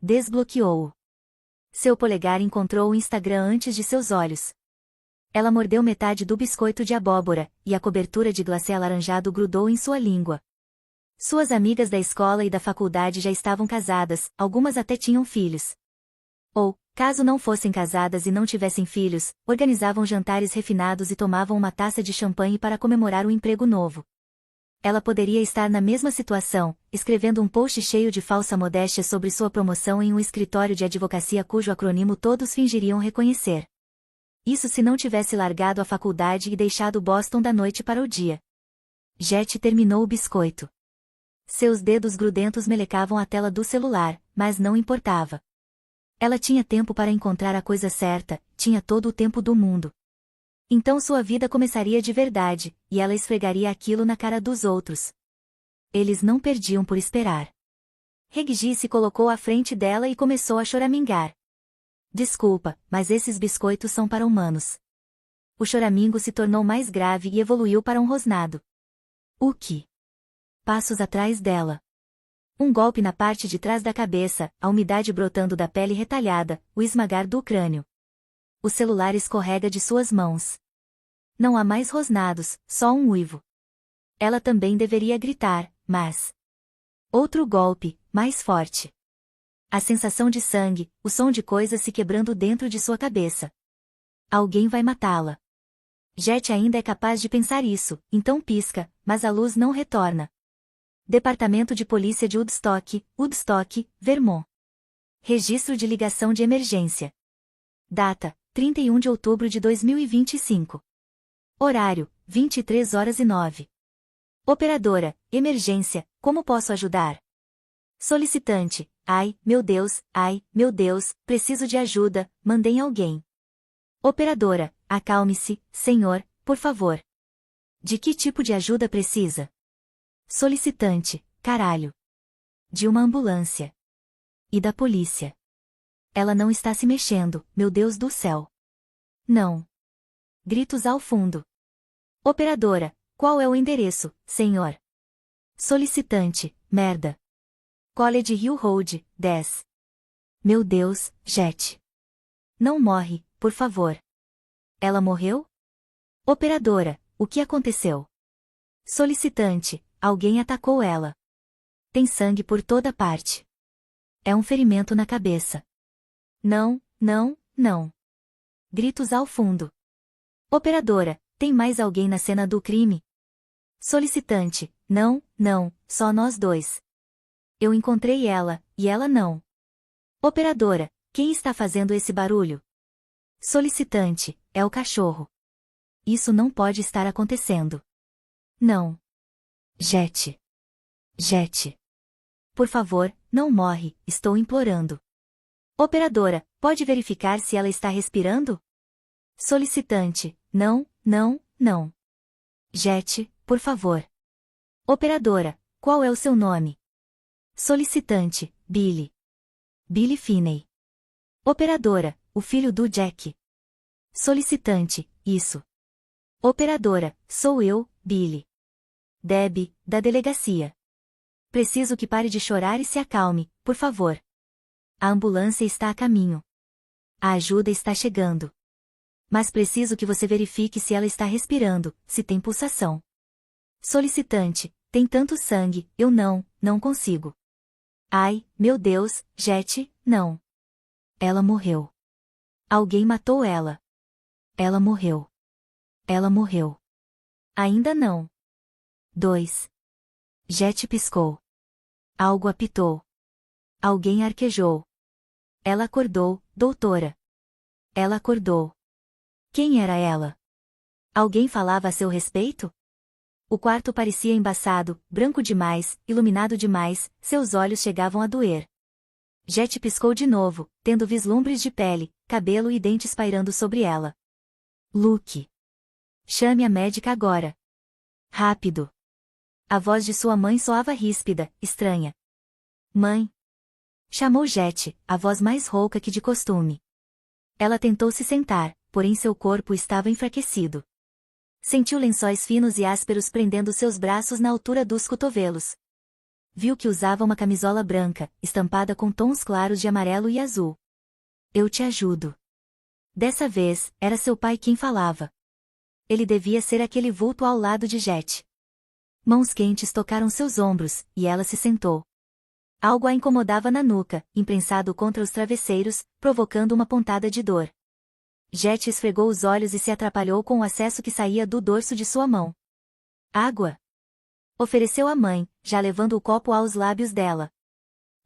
Desbloqueou-o. Seu polegar encontrou o Instagram antes de seus olhos. Ela mordeu metade do biscoito de abóbora, e a cobertura de glacê alaranjado grudou em sua língua. Suas amigas da escola e da faculdade já estavam casadas, algumas até tinham filhos. Ou, caso não fossem casadas e não tivessem filhos, organizavam jantares refinados e tomavam uma taça de champanhe para comemorar o emprego novo. Ela poderia estar na mesma situação, escrevendo um post cheio de falsa modéstia sobre sua promoção em um escritório de advocacia cujo acrônimo todos fingiriam reconhecer. Isso se não tivesse largado a faculdade e deixado Boston da noite para o dia. Jet terminou o biscoito. Seus dedos grudentos melecavam a tela do celular, mas não importava. Ela tinha tempo para encontrar a coisa certa, tinha todo o tempo do mundo. Então sua vida começaria de verdade, e ela esfregaria aquilo na cara dos outros. Eles não perdiam por esperar. Reggie se colocou à frente dela e começou a choramingar. Desculpa, mas esses biscoitos são para humanos. O choramingo se tornou mais grave e evoluiu para um rosnado. O que? Passos atrás dela. Um golpe na parte de trás da cabeça, a umidade brotando da pele retalhada, o esmagar do crânio. O celular escorrega de suas mãos. Não há mais rosnados, só um uivo. Ela também deveria gritar, mas... Outro golpe, mais forte. A sensação de sangue, o som de coisas se quebrando dentro de sua cabeça. Alguém vai matá-la. Jet ainda é capaz de pensar isso, então pisca, mas a luz não retorna. Departamento de Polícia de Woodstock, Vermont. Registro de ligação de emergência. Data, 31 de outubro de 2025. Horário, 23h09. Operadora, emergência, como posso ajudar? Solicitante, ai, meu Deus, preciso de ajuda, mandem alguém. Operadora, acalme-se, senhor, por favor. De que tipo de ajuda precisa? Solicitante, caralho. De uma ambulância. E da polícia. Ela não está se mexendo, meu Deus do céu. Não. Gritos ao fundo. Operadora, qual é o endereço, senhor? Solicitante, merda. College Hill Road, 10. Meu Deus, Jet. Não morre, por favor. Ela morreu? Operadora, o que aconteceu? Solicitante, alguém atacou ela. Tem sangue por toda parte. É um ferimento na cabeça. Não. Gritos ao fundo. Operadora, tem mais alguém na cena do crime? Solicitante, não, só nós dois. Eu encontrei ela, e ela não. Operadora, quem está fazendo esse barulho? Solicitante, é o cachorro. Isso não pode estar acontecendo. Não. Jet. Por favor, não morre, estou implorando. Operadora, pode verificar se ela está respirando? Solicitante, não. Jet, por favor. Operadora, qual é o seu nome? Solicitante, Billy. Billy Finney. Operadora, o filho do Jack. Solicitante, isso. Operadora, sou eu, Billy. Debbie, da delegacia. Preciso que pare de chorar e se acalme, por favor. A ambulância está a caminho. A ajuda está chegando. Mas preciso que você verifique se ela está respirando, se tem pulsação. Solicitante, tem tanto sangue, eu não consigo. Ai, meu Deus, Jet, não. Ela morreu. Alguém matou ela. Ela morreu. Ainda não. 2. Jet piscou. Algo apitou. Alguém arquejou. Ela acordou, doutora. Ela acordou. Quem era ela? Alguém falava a seu respeito? O quarto parecia embaçado, branco demais, iluminado demais, seus olhos chegavam a doer. Jet piscou de novo, tendo vislumbres de pele, cabelo e dentes pairando sobre ela. Luke. Chame a médica agora. Rápido. A voz de sua mãe soava ríspida, estranha. Mãe. Chamou Jet, a voz mais rouca que de costume. Ela tentou se sentar, porém seu corpo estava enfraquecido. Sentiu lençóis finos e ásperos prendendo seus braços na altura dos cotovelos. Viu que usava uma camisola branca, estampada com tons claros de amarelo e azul. Eu te ajudo. Dessa vez, era seu pai quem falava. Ele devia ser aquele vulto ao lado de Jet. Mãos quentes tocaram seus ombros, e ela se sentou. Algo a incomodava na nuca, imprensado contra os travesseiros, provocando uma pontada de dor. Jet esfregou os olhos e se atrapalhou com o acesso que saía do dorso de sua mão. Água? Ofereceu à mãe, já levando o copo aos lábios dela.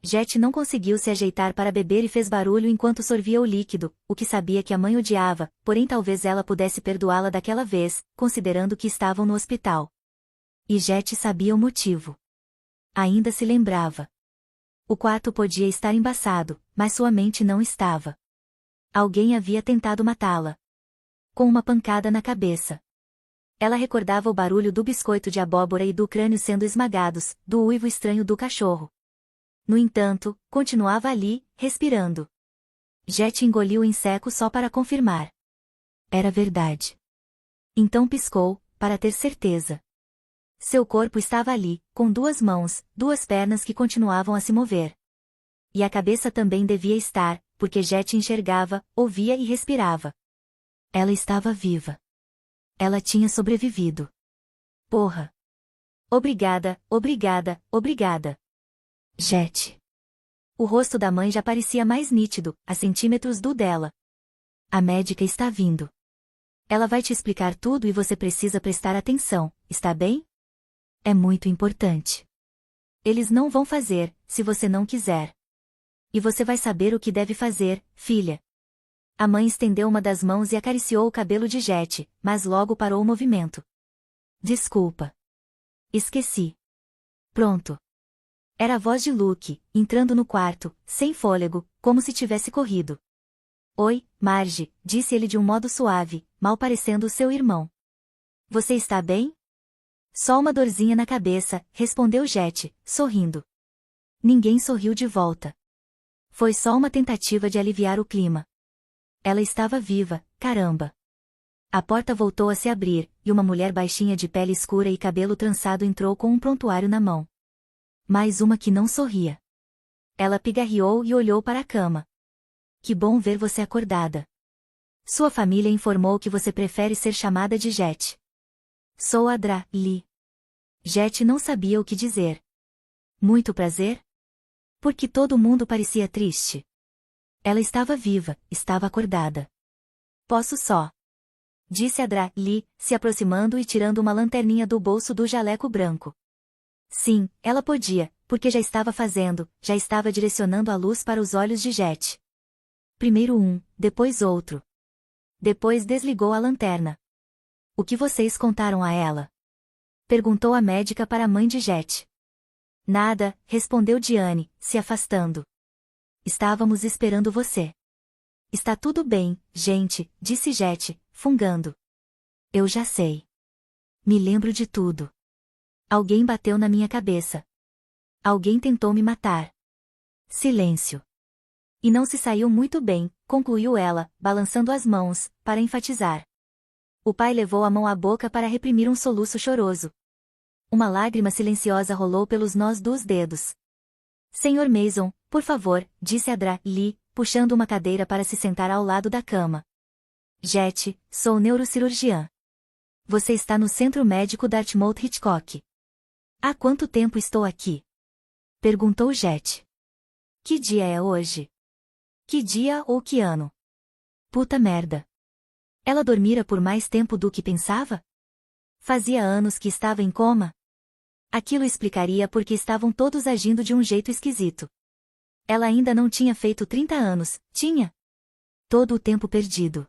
Jet não conseguiu se ajeitar para beber e fez barulho enquanto sorvia o líquido, o que sabia que a mãe odiava, porém talvez ela pudesse perdoá-la daquela vez, considerando que estavam no hospital. E Jet sabia o motivo. Ainda se lembrava. O quarto podia estar embaçado, mas sua mente não estava. Alguém havia tentado matá-la. Com uma pancada na cabeça. Ela recordava o barulho do biscoito de abóbora e do crânio sendo esmagados, do uivo estranho do cachorro. No entanto, continuava ali, respirando. Jet engoliu em seco só para confirmar. Era verdade. Então piscou, para ter certeza. Seu corpo estava ali, com duas mãos, duas pernas que continuavam a se mover. E a cabeça também devia estar, porque Jet enxergava, ouvia e respirava. Ela estava viva. Ela tinha sobrevivido. Porra! Obrigada, obrigada, obrigada. Jet. O rosto da mãe já parecia mais nítido, a centímetros do dela. A médica está vindo. Ela vai te explicar tudo e você precisa prestar atenção, está bem? É muito importante. Eles não vão fazer, se você não quiser. E você vai saber o que deve fazer, filha. A mãe estendeu uma das mãos e acariciou o cabelo de Jet, mas logo parou o movimento. Desculpa. Esqueci. Pronto. Era a voz de Luke, entrando no quarto, sem fôlego, como se tivesse corrido. Oi, Marge, disse ele de um modo suave, mal parecendo o seu irmão. Você está bem? Só uma dorzinha na cabeça, respondeu Jet, sorrindo. Ninguém sorriu de volta. Foi só uma tentativa de aliviar o clima. Ela estava viva, caramba. A porta voltou a se abrir, e uma mulher baixinha de pele escura e cabelo trançado entrou com um prontuário na mão. Mais uma que não sorria. Ela pigarreou e olhou para a cama. Que bom ver você acordada. Sua família informou que você prefere ser chamada de Jet. Sou a Dra. Lee. Jet não sabia o que dizer. Muito prazer? Porque todo mundo parecia triste. Ela estava viva, estava acordada. Posso só. Disse a Dra. Lee, se aproximando e tirando uma lanterninha do bolso do jaleco branco. Sim, ela podia, porque já estava fazendo, já estava direcionando a luz para os olhos de Jet. Primeiro um, depois outro. Depois desligou a lanterna. O que vocês contaram a ela? Perguntou a médica para a mãe de Jet. Nada, respondeu Diane, se afastando. Estávamos esperando você. Está tudo bem, gente, disse Jet, fungando. Eu já sei. Me lembro de tudo. Alguém bateu na minha cabeça. Alguém tentou me matar. Silêncio. E não se saiu muito bem, concluiu ela, balançando as mãos, para enfatizar. O pai levou a mão à boca para reprimir um soluço choroso. Uma lágrima silenciosa rolou pelos nós dos dedos. Senhor Mason, por favor, disse a Dra. Lee, puxando uma cadeira para se sentar ao lado da cama. Jet, sou neurocirurgiã. Você está no Centro Médico Dartmouth Hitchcock. Há quanto tempo estou aqui? Perguntou Jet. Que dia é hoje? Que dia ou que ano? Puta merda. Ela dormira por mais tempo do que pensava? Fazia anos que estava em coma? Aquilo explicaria por que estavam todos agindo de um jeito esquisito. Ela ainda não tinha feito 30 anos, tinha? Todo o tempo perdido.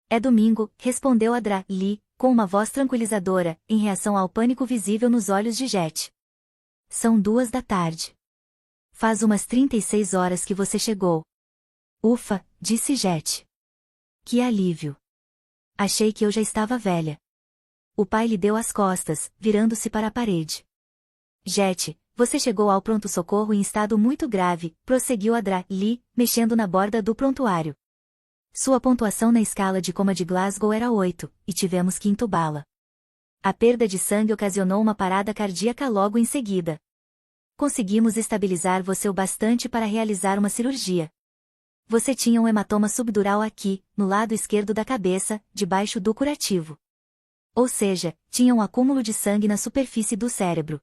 É domingo, respondeu a Dra. Lee, com uma voz tranquilizadora, em reação ao pânico visível nos olhos de Jet. São 2 da tarde. Faz umas 36 horas que você chegou. Ufa, disse Jet. Que alívio. Achei que eu já estava velha. O pai lhe deu as costas, virando-se para a parede. Jet, você chegou ao pronto-socorro em estado muito grave, prosseguiu a Dra. Lee, mexendo na borda do prontuário. Sua pontuação na escala de coma de Glasgow era 8, e tivemos que entubá-la. A perda de sangue ocasionou uma parada cardíaca logo em seguida. Conseguimos estabilizar você o bastante para realizar uma cirurgia. Você tinha um hematoma subdural aqui, no lado esquerdo da cabeça, debaixo do curativo. Ou seja, tinha um acúmulo de sangue na superfície do cérebro.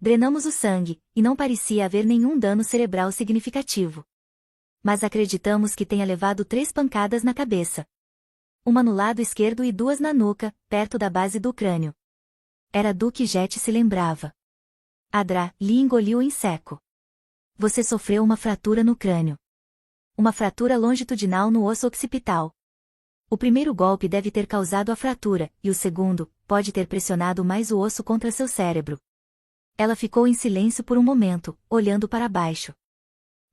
Drenamos o sangue, e não parecia haver nenhum dano cerebral significativo. Mas acreditamos que tenha levado 3 pancadas na cabeça. Uma no lado esquerdo e 2 na nuca, perto da base do crânio. Era do que Jet se lembrava. Adra Lee engoliu em seco. Você sofreu uma fratura no crânio. Uma fratura longitudinal no osso occipital. O primeiro golpe deve ter causado a fratura, e o segundo, pode ter pressionado mais o osso contra seu cérebro. Ela ficou em silêncio por um momento, olhando para baixo.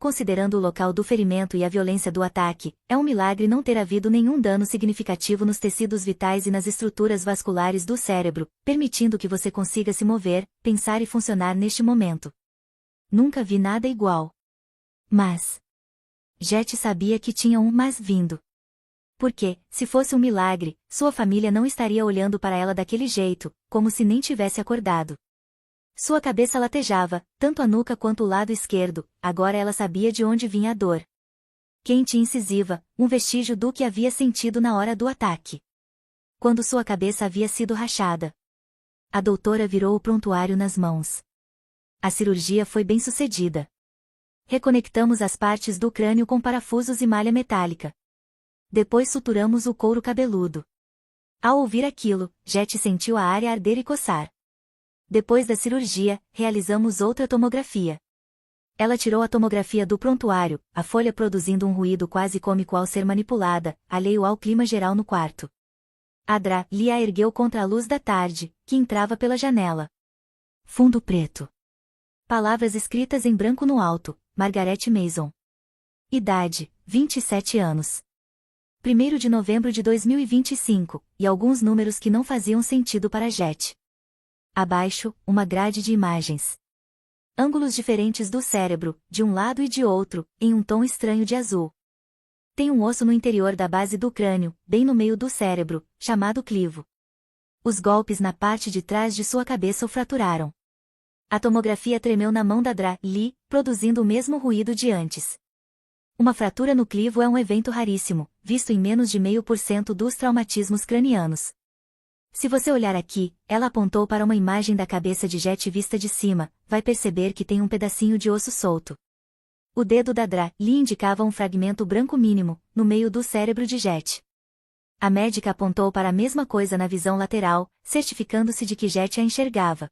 Considerando o local do ferimento e a violência do ataque, é um milagre não ter havido nenhum dano significativo nos tecidos vitais e nas estruturas vasculares do cérebro, permitindo que você consiga se mover, pensar e funcionar neste momento. Nunca vi nada igual. Mas Jet sabia que tinha um mas vindo. Porque, se fosse um milagre, sua família não estaria olhando para ela daquele jeito, como se nem tivesse acordado. Sua cabeça latejava, tanto a nuca quanto o lado esquerdo, agora ela sabia de onde vinha a dor. Quente e incisiva, um vestígio do que havia sentido na hora do ataque. Quando sua cabeça havia sido rachada. A doutora virou o prontuário nas mãos. A cirurgia foi bem sucedida. Reconectamos as partes do crânio com parafusos e malha metálica. Depois suturamos o couro cabeludo. Ao ouvir aquilo, Jet sentiu a área arder e coçar. Depois da cirurgia, realizamos outra tomografia. Ela tirou a tomografia do prontuário, a folha produzindo um ruído quase cômico ao ser manipulada, alheio ao clima geral no quarto. Adra Lee a ergueu contra a luz da tarde, que entrava pela janela. Fundo preto. Palavras escritas em branco no alto, Margaret Mason. Idade, 27 anos. 1º de novembro de 2025, e alguns números que não faziam sentido para Jet. Abaixo, uma grade de imagens. Ângulos diferentes do cérebro, de um lado e de outro, em um tom estranho de azul. Tem um osso no interior da base do crânio, bem no meio do cérebro, chamado clivo. Os golpes na parte de trás de sua cabeça o fraturaram. A tomografia tremeu na mão da Adra Lee, produzindo o mesmo ruído de antes. Uma fratura no clivo é um evento raríssimo, visto em menos de 0,5% dos traumatismos cranianos. Se você olhar aqui, ela apontou para uma imagem da cabeça de Jet vista de cima, vai perceber que tem um pedacinho de osso solto. O dedo da Adra Lee indicava um fragmento branco mínimo, no meio do cérebro de Jet. A médica apontou para a mesma coisa na visão lateral, certificando-se de que Jet a enxergava.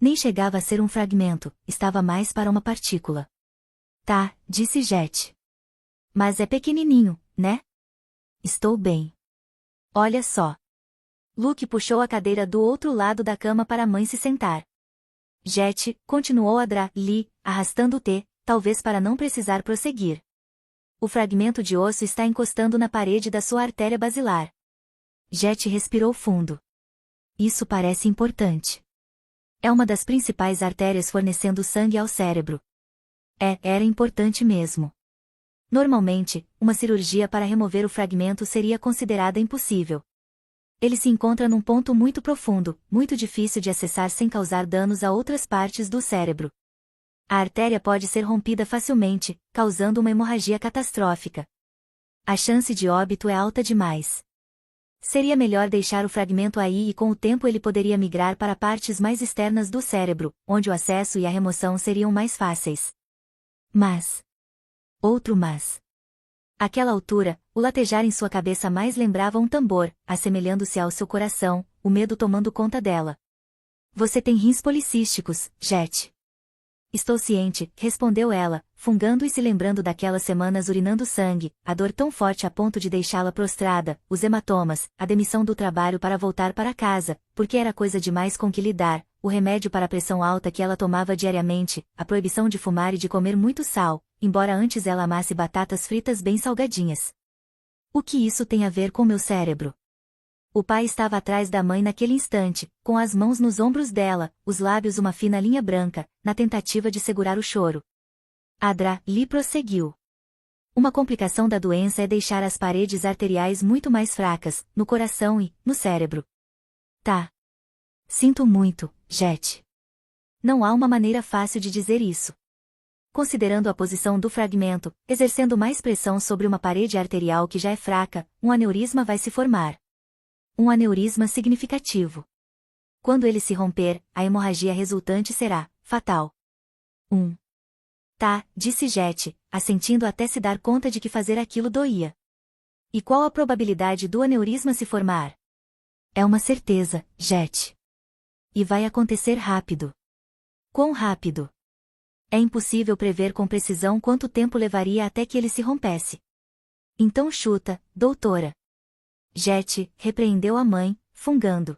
Nem chegava a ser um fragmento, estava mais para uma partícula. Tá, disse Jet. Mas é pequenininho, né? Estou bem. Olha só. Luke puxou a cadeira do outro lado da cama para a mãe se sentar. Jet, continuou Adra Lee, arrastando o T, talvez para não precisar prosseguir. O fragmento de osso está encostando na parede da sua artéria basilar. Jet respirou fundo. Isso parece importante. É uma das principais artérias fornecendo sangue ao cérebro. Era importante mesmo. Normalmente, uma cirurgia para remover o fragmento seria considerada impossível. Ele se encontra num ponto muito profundo, muito difícil de acessar sem causar danos a outras partes do cérebro. A artéria pode ser rompida facilmente, causando uma hemorragia catastrófica. A chance de óbito é alta demais. Seria melhor deixar o fragmento aí e com o tempo ele poderia migrar para partes mais externas do cérebro, onde o acesso e a remoção seriam mais fáceis. Mas. Outro mas. Àquela altura, o latejar em sua cabeça mais lembrava um tambor, assemelhando-se ao seu coração, o medo tomando conta dela. Você tem rins policísticos, Jet. Estou ciente, respondeu ela, fungando e se lembrando daquelas semanas urinando sangue, a dor tão forte a ponto de deixá-la prostrada, os hematomas, a demissão do trabalho para voltar para casa, porque era coisa demais com que lidar, o remédio para a pressão alta que ela tomava diariamente, a proibição de fumar e de comer muito sal, embora antes ela amasse batatas fritas bem salgadinhas. O que isso tem a ver com meu cérebro? O pai estava atrás da mãe naquele instante, com as mãos nos ombros dela, os lábios uma fina linha branca, na tentativa de segurar o choro. Adra Lee prosseguiu. Uma complicação da doença é deixar as paredes arteriais muito mais fracas, no coração e no cérebro. Tá. Sinto muito, Jet. Não há uma maneira fácil de dizer isso. Considerando a posição do fragmento, exercendo mais pressão sobre uma parede arterial que já é fraca, um aneurisma vai se formar. Um aneurisma significativo. Quando ele se romper, a hemorragia resultante será fatal. Tá, disse Jet, assentindo até se dar conta de que fazer aquilo doía. E qual a probabilidade do aneurisma se formar? É uma certeza, Jet. E vai acontecer rápido. Quão rápido? É impossível prever com precisão quanto tempo levaria até que ele se rompesse. Então chuta, doutora. Jet, repreendeu a mãe, fungando.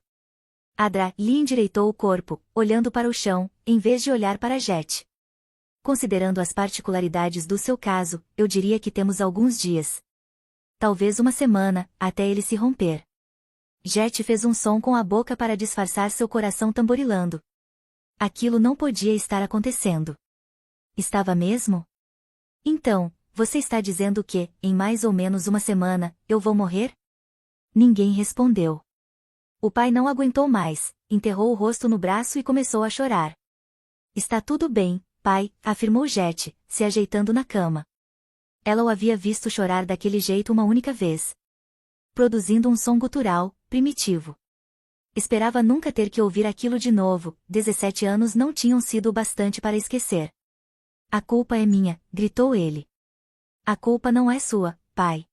Adra lhe endireitou o corpo, olhando para o chão, em vez de olhar para Jet. Considerando as particularidades do seu caso, eu diria que temos alguns dias. Talvez uma semana, até ele se romper. Jet fez um som com a boca para disfarçar seu coração tamborilando. Aquilo não podia estar acontecendo. Estava mesmo? Então, você está dizendo que, em mais ou menos uma semana, eu vou morrer? Ninguém respondeu. O pai não aguentou mais, enterrou o rosto no braço e começou a chorar. Está tudo bem, pai, afirmou Jet, se ajeitando na cama. Ela o havia visto chorar daquele jeito uma única vez. Produzindo um som gutural, primitivo. Esperava nunca ter que ouvir aquilo de novo, 17 anos não tinham sido o bastante para esquecer. A culpa é minha, gritou ele. A culpa não é sua, pai.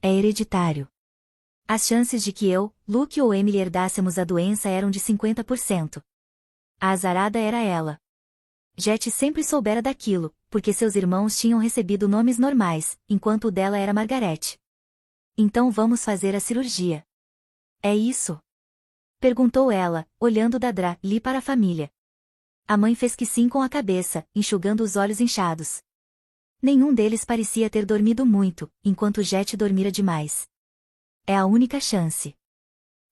É hereditário. As chances de que eu, Luke ou Emily herdássemos a doença eram de 50%. A azarada era ela. Jet sempre soubera daquilo, porque seus irmãos tinham recebido nomes normais, enquanto o dela era Margaret. Então vamos fazer a cirurgia. É isso? Perguntou ela, olhando da Dra-Li para a família. A mãe fez que sim com a cabeça, enxugando os olhos inchados. Nenhum deles parecia ter dormido muito, enquanto Jet dormira demais. É a única chance.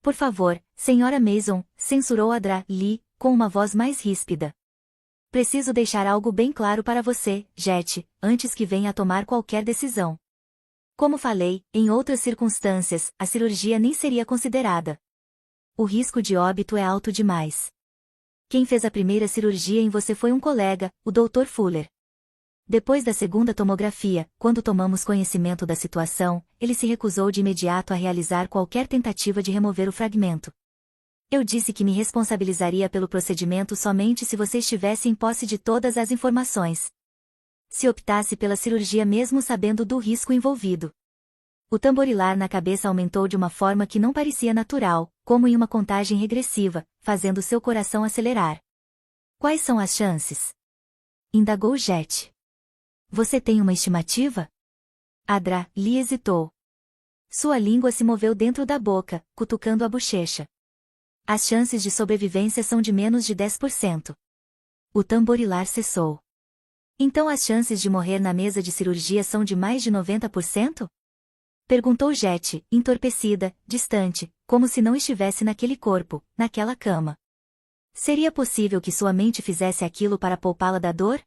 Por favor, senhora Mason, censurou a Dra-Li, com uma voz mais ríspida. Preciso deixar algo bem claro para você, Jet, antes que venha a tomar qualquer decisão. Como falei, em outras circunstâncias, a cirurgia nem seria considerada. O risco de óbito é alto demais. Quem fez a primeira cirurgia em você foi um colega, o Dr. Fuller. Depois da segunda tomografia, quando tomamos conhecimento da situação, ele se recusou de imediato a realizar qualquer tentativa de remover o fragmento. Eu disse que me responsabilizaria pelo procedimento somente se você estivesse em posse de todas as informações. Se optasse pela cirurgia mesmo sabendo do risco envolvido. O tamborilar na cabeça aumentou de uma forma que não parecia natural, como em uma contagem regressiva, fazendo seu coração acelerar. Quais são as chances? Indagou Jet. Você tem uma estimativa? Dra-Li hesitou. Sua língua se moveu dentro da boca, cutucando a bochecha. As chances de sobrevivência são de menos de 10%. O tamborilar cessou. Então as chances de morrer na mesa de cirurgia são de mais de 90%? Perguntou Jet, entorpecida, distante, como se não estivesse naquele corpo, naquela cama. Seria possível que sua mente fizesse aquilo para poupá-la da dor?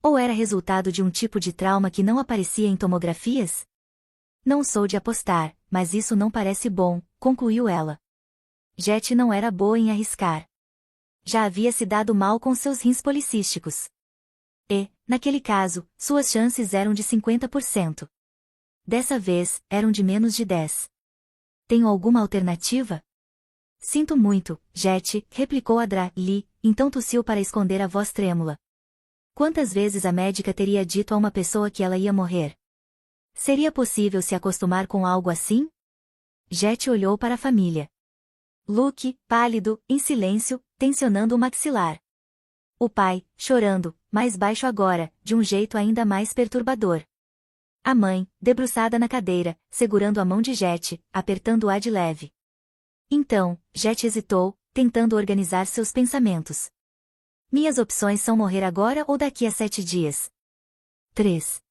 Ou era resultado de um tipo de trauma que não aparecia em tomografias? Não sou de apostar, mas isso não parece bom, concluiu ela. Jet não era boa em arriscar. Já havia se dado mal com seus rins policísticos. E, naquele caso, suas chances eram de 50%. Dessa vez, eram de menos de 10%. Tenho alguma alternativa? Sinto muito, Jet, replicou a Dra-Li, então tossiu para esconder a voz trêmula. Quantas vezes a médica teria dito a uma pessoa que ela ia morrer? Seria possível se acostumar com algo assim? Jet olhou para a família. Luke, pálido, em silêncio, tensionando o maxilar. O pai, chorando, mais baixo agora, de um jeito ainda mais perturbador. A mãe, debruçada na cadeira, segurando a mão de Jet, apertando-a de leve. Então, Jet hesitou, tentando organizar seus pensamentos. Minhas opções são morrer agora ou daqui a 7 dias. 3.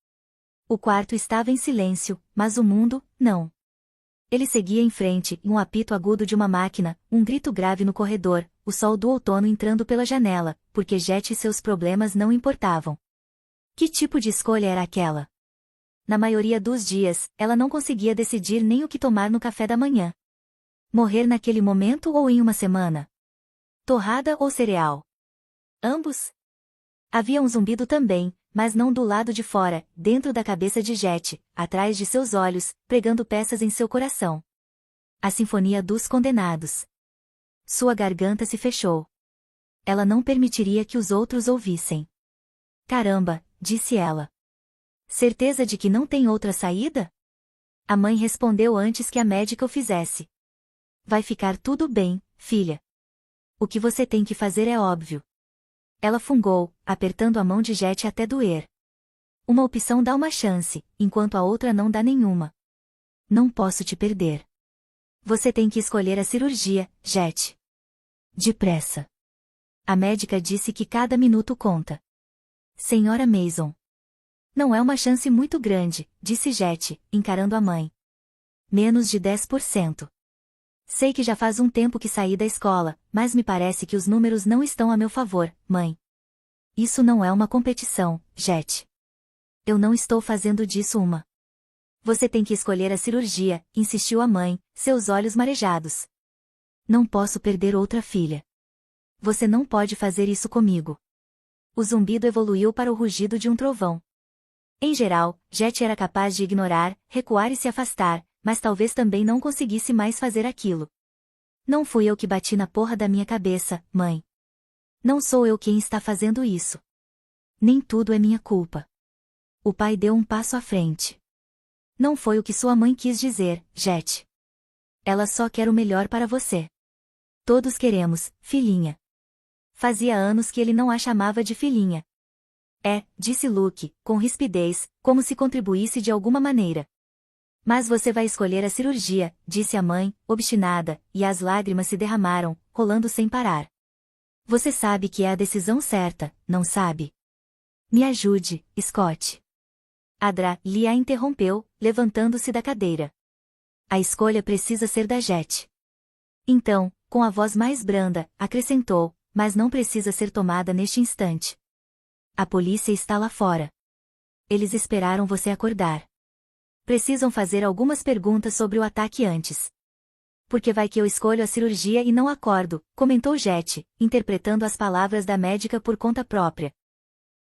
O quarto estava em silêncio, mas o mundo, não. Ele seguia em frente, um apito agudo de uma máquina, um grito grave no corredor, o sol do outono entrando pela janela, porque Jet e seus problemas não importavam. Que tipo de escolha era aquela? Na maioria dos dias, ela não conseguia decidir nem o que tomar no café da manhã. Morrer naquele momento ou em uma semana? Torrada ou cereal? Ambos? Havia um zumbido também, mas não do lado de fora, dentro da cabeça de Jet, atrás de seus olhos, pregando peças em seu coração. A sinfonia dos condenados. Sua garganta se fechou. Ela não permitiria que os outros ouvissem. Caramba, disse ela. Certeza de que não tem outra saída? A mãe respondeu antes que a médica o fizesse. Vai ficar tudo bem, filha. O que você tem que fazer é óbvio. Ela fungou, apertando a mão de Jet até doer. Uma opção dá uma chance, enquanto a outra não dá nenhuma. Não posso te perder. Você tem que escolher a cirurgia, Jet. Depressa. A médica disse que cada minuto conta. Senhora Mason. Não é uma chance muito grande, disse Jet, encarando a mãe. Menos de 10%. Sei que já faz um tempo que saí da escola, mas me parece que os números não estão a meu favor, mãe. Isso não é uma competição, Jet. Eu não estou fazendo disso uma. Você tem que escolher a cirurgia, insistiu a mãe, seus olhos marejados. Não posso perder outra filha. Você não pode fazer isso comigo. O zumbido evoluiu para o rugido de um trovão. Em geral, Jet era capaz de ignorar, recuar e se afastar, mas talvez também não conseguisse mais fazer aquilo. Não fui eu que bati na porra da minha cabeça, mãe. Não sou eu quem está fazendo isso. Nem tudo é minha culpa. O pai deu um passo à frente. Não foi o que sua mãe quis dizer, Jet. Ela só quer o melhor para você. Todos queremos, filhinha. Fazia anos que ele não a chamava de filhinha. Disse Luke, com rispidez, como se contribuísse de alguma maneira. Mas você vai escolher a cirurgia, disse a mãe, obstinada, e as lágrimas se derramaram, rolando sem parar. Você sabe que é a decisão certa, não sabe? Me ajude, Scott. Lee a interrompeu, levantando-se da cadeira. A escolha precisa ser da Jet. Então, com a voz mais branda, acrescentou, mas não precisa ser tomada neste instante. A polícia está lá fora. Eles esperaram você acordar. Precisam fazer algumas perguntas sobre o ataque antes. Porque vai que eu escolho a cirurgia e não acordo, comentou Jet, interpretando as palavras da médica por conta própria.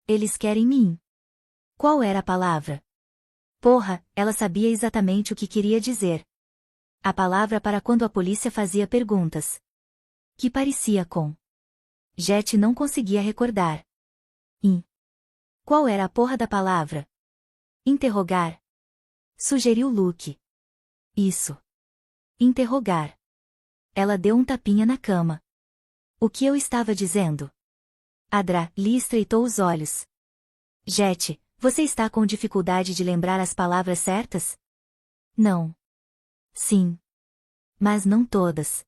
Eles querem mim. Qual era a palavra? Porra, ela sabia exatamente o que queria dizer. A palavra para quando a polícia fazia perguntas. Que parecia com. Jet não conseguia recordar. Qual era a porra da palavra? Interrogar. Sugeriu Luke. Isso. Interrogar. Ela deu um tapinha na cama. O que eu estava dizendo? Lee estreitou os olhos. Jet, você está com dificuldade de lembrar as palavras certas? Não. Sim. Mas não todas.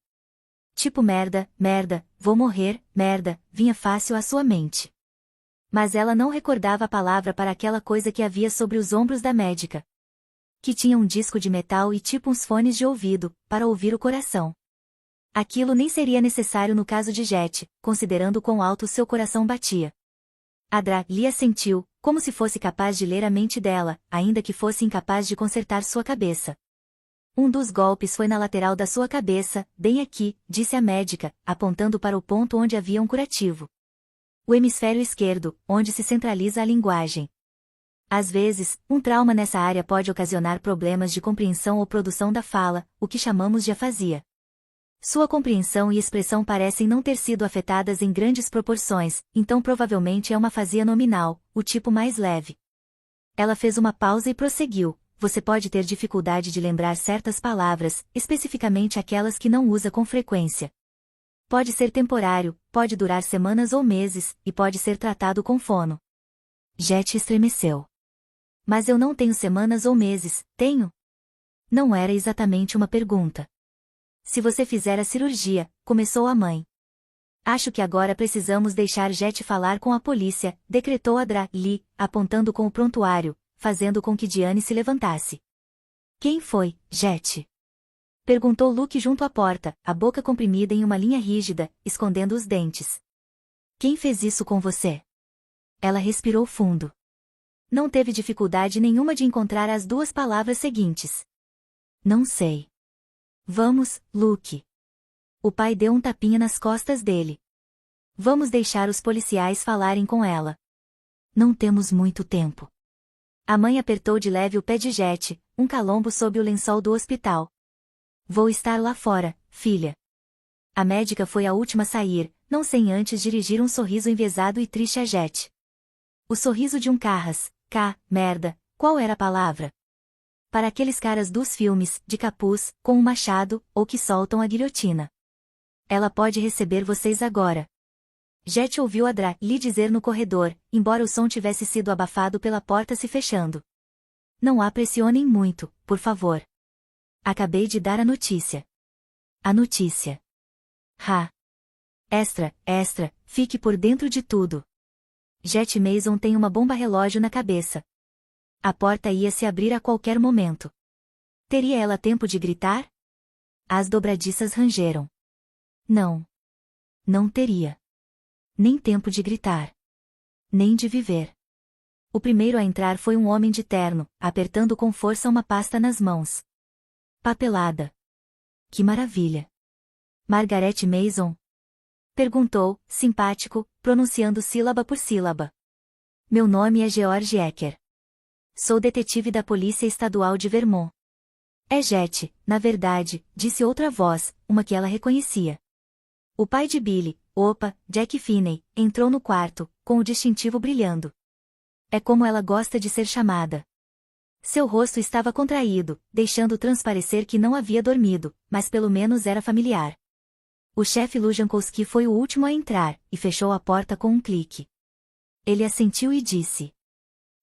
Tipo merda, vou morrer, merda, vinha fácil à sua mente. Mas ela não recordava a palavra para aquela coisa que havia sobre os ombros da médica. Que tinha um disco de metal e tipo uns fones de ouvido, para ouvir o coração. Aquilo nem seria necessário no caso de Jet, considerando quão alto seu coração batia. Lee assentiu, como se fosse capaz de ler a mente dela, ainda que fosse incapaz de consertar sua cabeça. Um dos golpes foi na lateral da sua cabeça, bem aqui, disse a médica, apontando para o ponto onde havia um curativo. O hemisfério esquerdo, onde se centraliza a linguagem. Às vezes, um trauma nessa área pode ocasionar problemas de compreensão ou produção da fala, o que chamamos de afasia. Sua compreensão e expressão parecem não ter sido afetadas em grandes proporções, então provavelmente é uma afasia nominal, o tipo mais leve. Ela fez uma pausa e prosseguiu. Você pode ter dificuldade de lembrar certas palavras, especificamente aquelas que não usa com frequência. Pode ser temporário, pode durar semanas ou meses, e pode ser tratado com fono. Jet estremeceu. Mas eu não tenho semanas ou meses, tenho? Não era exatamente uma pergunta. Se você fizer a cirurgia, começou a mãe. Acho que agora precisamos deixar Jet falar com a polícia, decretou Lee, apontando com o prontuário, fazendo com que Diane se levantasse. Quem foi, Jet? Perguntou Luke junto à porta, a boca comprimida em uma linha rígida, escondendo os dentes. Quem fez isso com você? Ela respirou fundo. Não teve dificuldade nenhuma de encontrar as duas palavras seguintes. Não sei. Vamos, Luke. O pai deu um tapinha nas costas dele. Vamos deixar os policiais falarem com ela. Não temos muito tempo. A mãe apertou de leve o pé de Jet, um calombo sob o lençol do hospital. Vou estar lá fora, filha. A médica foi a última a sair, não sem antes dirigir um sorriso enviesado e triste a Jet. O sorriso de um Carras, merda, qual era a palavra? Para aqueles caras dos filmes, de capuz, com um machado, ou que soltam a guilhotina. Ela pode receber vocês agora. Jet ouviu a Dra. lhe dizer no corredor, embora o som tivesse sido abafado pela porta se fechando. Não a pressionem muito, por favor. Acabei de dar a notícia. A notícia. Extra, fique por dentro de tudo. Jet Mason tem uma bomba relógio na cabeça. A porta ia se abrir a qualquer momento. Teria ela tempo de gritar? As dobradiças rangeram. Não. Não teria. Nem tempo de gritar. Nem de viver. O primeiro a entrar foi um homem de terno, apertando com força uma pasta nas mãos. Papelada. Que maravilha. Margaret Mason? Perguntou, simpático, pronunciando sílaba por sílaba. Meu nome é George Ecker. Sou detetive da Polícia Estadual de Vermont. É Jet, na verdade, disse outra voz, uma que ela reconhecia. O pai de Billy, Jack Finney, entrou no quarto, com o distintivo brilhando. É como ela gosta de ser chamada. Seu rosto estava contraído, deixando transparecer que não havia dormido, mas pelo menos era familiar. O chefe Lou Jankowski foi o último a entrar, e fechou a porta com um clique. Ele assentiu e disse.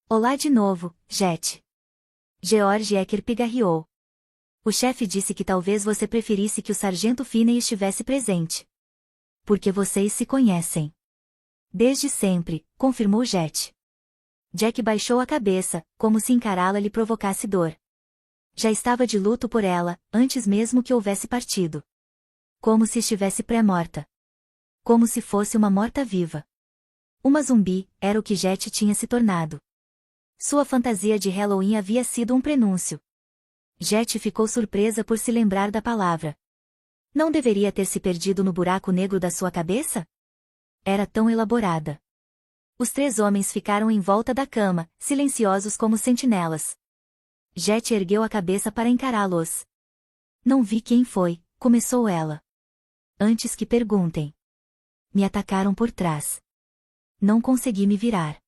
Olá de novo, Jet. George Ecker pigarreou. O chefe disse que talvez você preferisse que o sargento Finney estivesse presente. Porque vocês se conhecem. Desde sempre, confirmou Jet. Jack baixou a cabeça, como se encará-la lhe provocasse dor. Já estava de luto por ela, antes mesmo que houvesse partido. Como se estivesse pré-morta. Como se fosse uma morta-viva. Uma zumbi, era o que Jet tinha se tornado. Sua fantasia de Halloween havia sido um prenúncio. Jet ficou surpresa por se lembrar da palavra. Não deveria ter se perdido no buraco negro da sua cabeça? Era tão elaborada. Os três homens ficaram em volta da cama, silenciosos como sentinelas. Jet ergueu a cabeça para encará-los. Não vi quem foi, começou ela. Antes que perguntem. Me atacaram por trás. Não consegui me virar.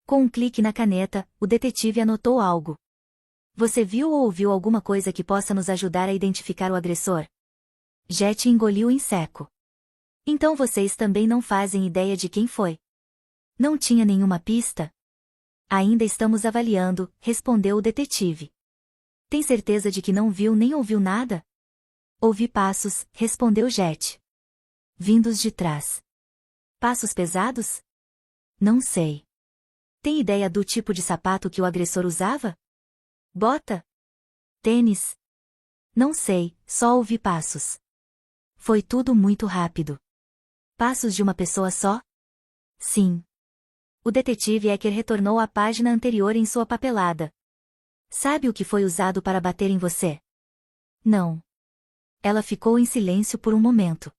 Com um clique na caneta, o detetive anotou algo. Você viu ou ouviu alguma coisa que possa nos ajudar a identificar o agressor? Jet engoliu em seco. Então vocês também não fazem ideia de quem foi? Não tinha nenhuma pista? Ainda estamos avaliando, respondeu o detetive. Tem certeza de que não viu nem ouviu nada? Ouvi passos, respondeu Jet. Vindos de trás. Passos pesados? Não sei. Tem ideia do tipo de sapato que o agressor usava? Bota? Tênis? Não sei, só ouvi passos. Foi tudo muito rápido. Passos de uma pessoa só? Sim. O detetive Ecker retornou à página anterior em sua papelada. Sabe o que foi usado para bater em você? Não. Ela ficou em silêncio por um momento.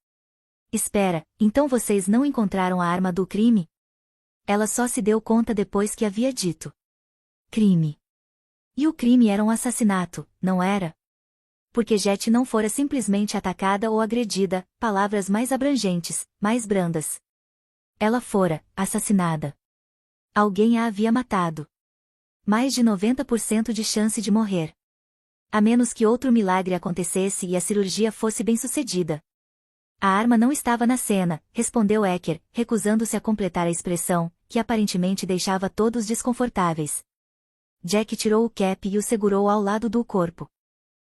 Espera, então vocês não encontraram a arma do crime? Ela só se deu conta depois que havia dito. Crime. E o crime era um assassinato, não era? Porque Jet não fora simplesmente atacada ou agredida, palavras mais abrangentes, mais brandas. Ela fora assassinada. Alguém a havia matado. Mais de 90% de chance de morrer. A menos que outro milagre acontecesse e a cirurgia fosse bem-sucedida. A arma não estava na cena, respondeu Ecker, recusando-se a completar a expressão, que aparentemente deixava todos desconfortáveis. Jack tirou o cap e o segurou ao lado do corpo.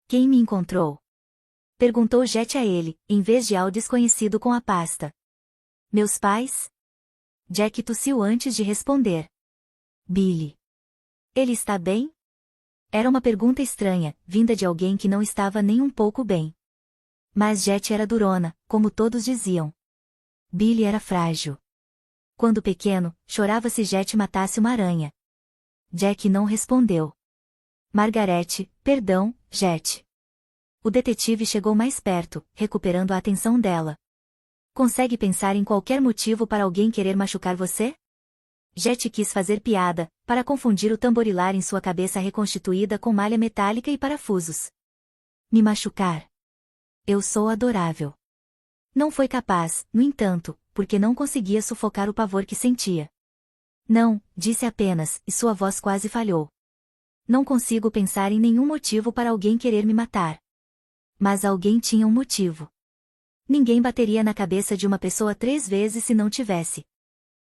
Quem me encontrou? Perguntou Jet a ele, em vez de ao desconhecido com a pasta. Meus pais? Jack tossiu antes de responder. Billy. Ele está bem? Era uma pergunta estranha, vinda de alguém que não estava nem um pouco bem. Mas Jet era durona, como todos diziam. Billy era frágil. Quando pequeno, chorava se Jet matasse uma aranha. Jack não respondeu. Margaret, perdão, Jet. O detetive chegou mais perto, recuperando a atenção dela. Consegue pensar em qualquer motivo para alguém querer machucar você? Jet quis fazer piada, para confundir o tamborilar em sua cabeça reconstituída com malha metálica e parafusos. Me machucar. Eu sou adorável. Não foi capaz, no entanto, porque não conseguia sufocar o pavor que sentia. Não, disse apenas, e sua voz quase falhou. Não consigo pensar em nenhum motivo para alguém querer me matar. Mas alguém tinha um motivo. Ninguém bateria na cabeça de uma pessoa 3 vezes se não tivesse.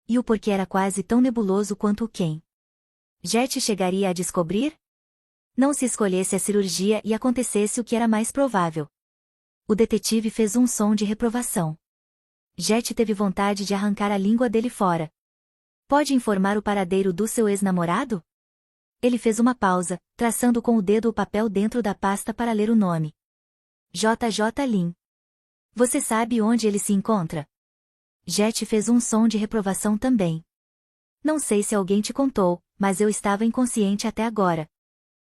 E o porquê era quase tão nebuloso quanto o quem. Jet chegaria a descobrir? Não se escolhesse a cirurgia e acontecesse o que era mais provável. O detetive fez um som de reprovação. Jet teve vontade de arrancar a língua dele fora. Pode informar o paradeiro do seu ex-namorado? Ele fez uma pausa, traçando com o dedo o papel dentro da pasta para ler o nome. J.J. Lin. Você sabe onde ele se encontra? Jet fez um som de reprovação também. Não sei se alguém te contou, mas eu estava inconsciente até agora.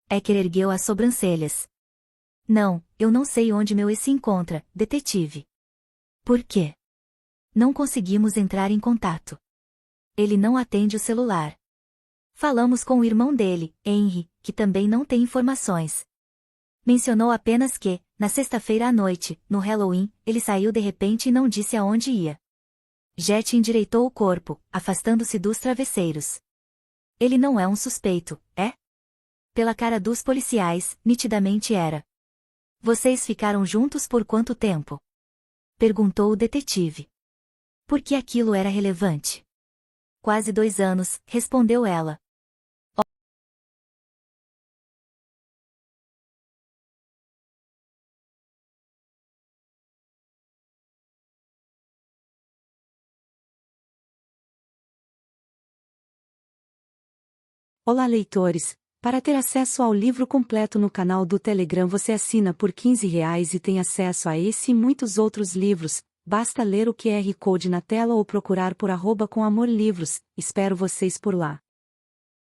Ecker ergueu as sobrancelhas. Não, eu não sei onde meu ex se encontra, detetive. Por quê? Não conseguimos entrar em contato. Ele não atende o celular. Falamos com o irmão dele, Henry, que também não tem informações. Mencionou apenas que, na sexta-feira à noite, no Halloween, ele saiu de repente e não disse aonde ia. Jet endireitou o corpo, afastando-se dos travesseiros. Ele não é um suspeito, é? Pela cara dos policiais, nitidamente era. Vocês ficaram juntos por quanto tempo? Perguntou o detetive. Por que aquilo era relevante? Quase 2 anos, respondeu ela. Olá, leitores! Para ter acesso ao livro completo no canal do Telegram você assina por R$ 15 e tem acesso a esse e muitos outros livros. Basta ler o QR Code na tela ou procurar por @comamorlivros. Espero vocês por lá.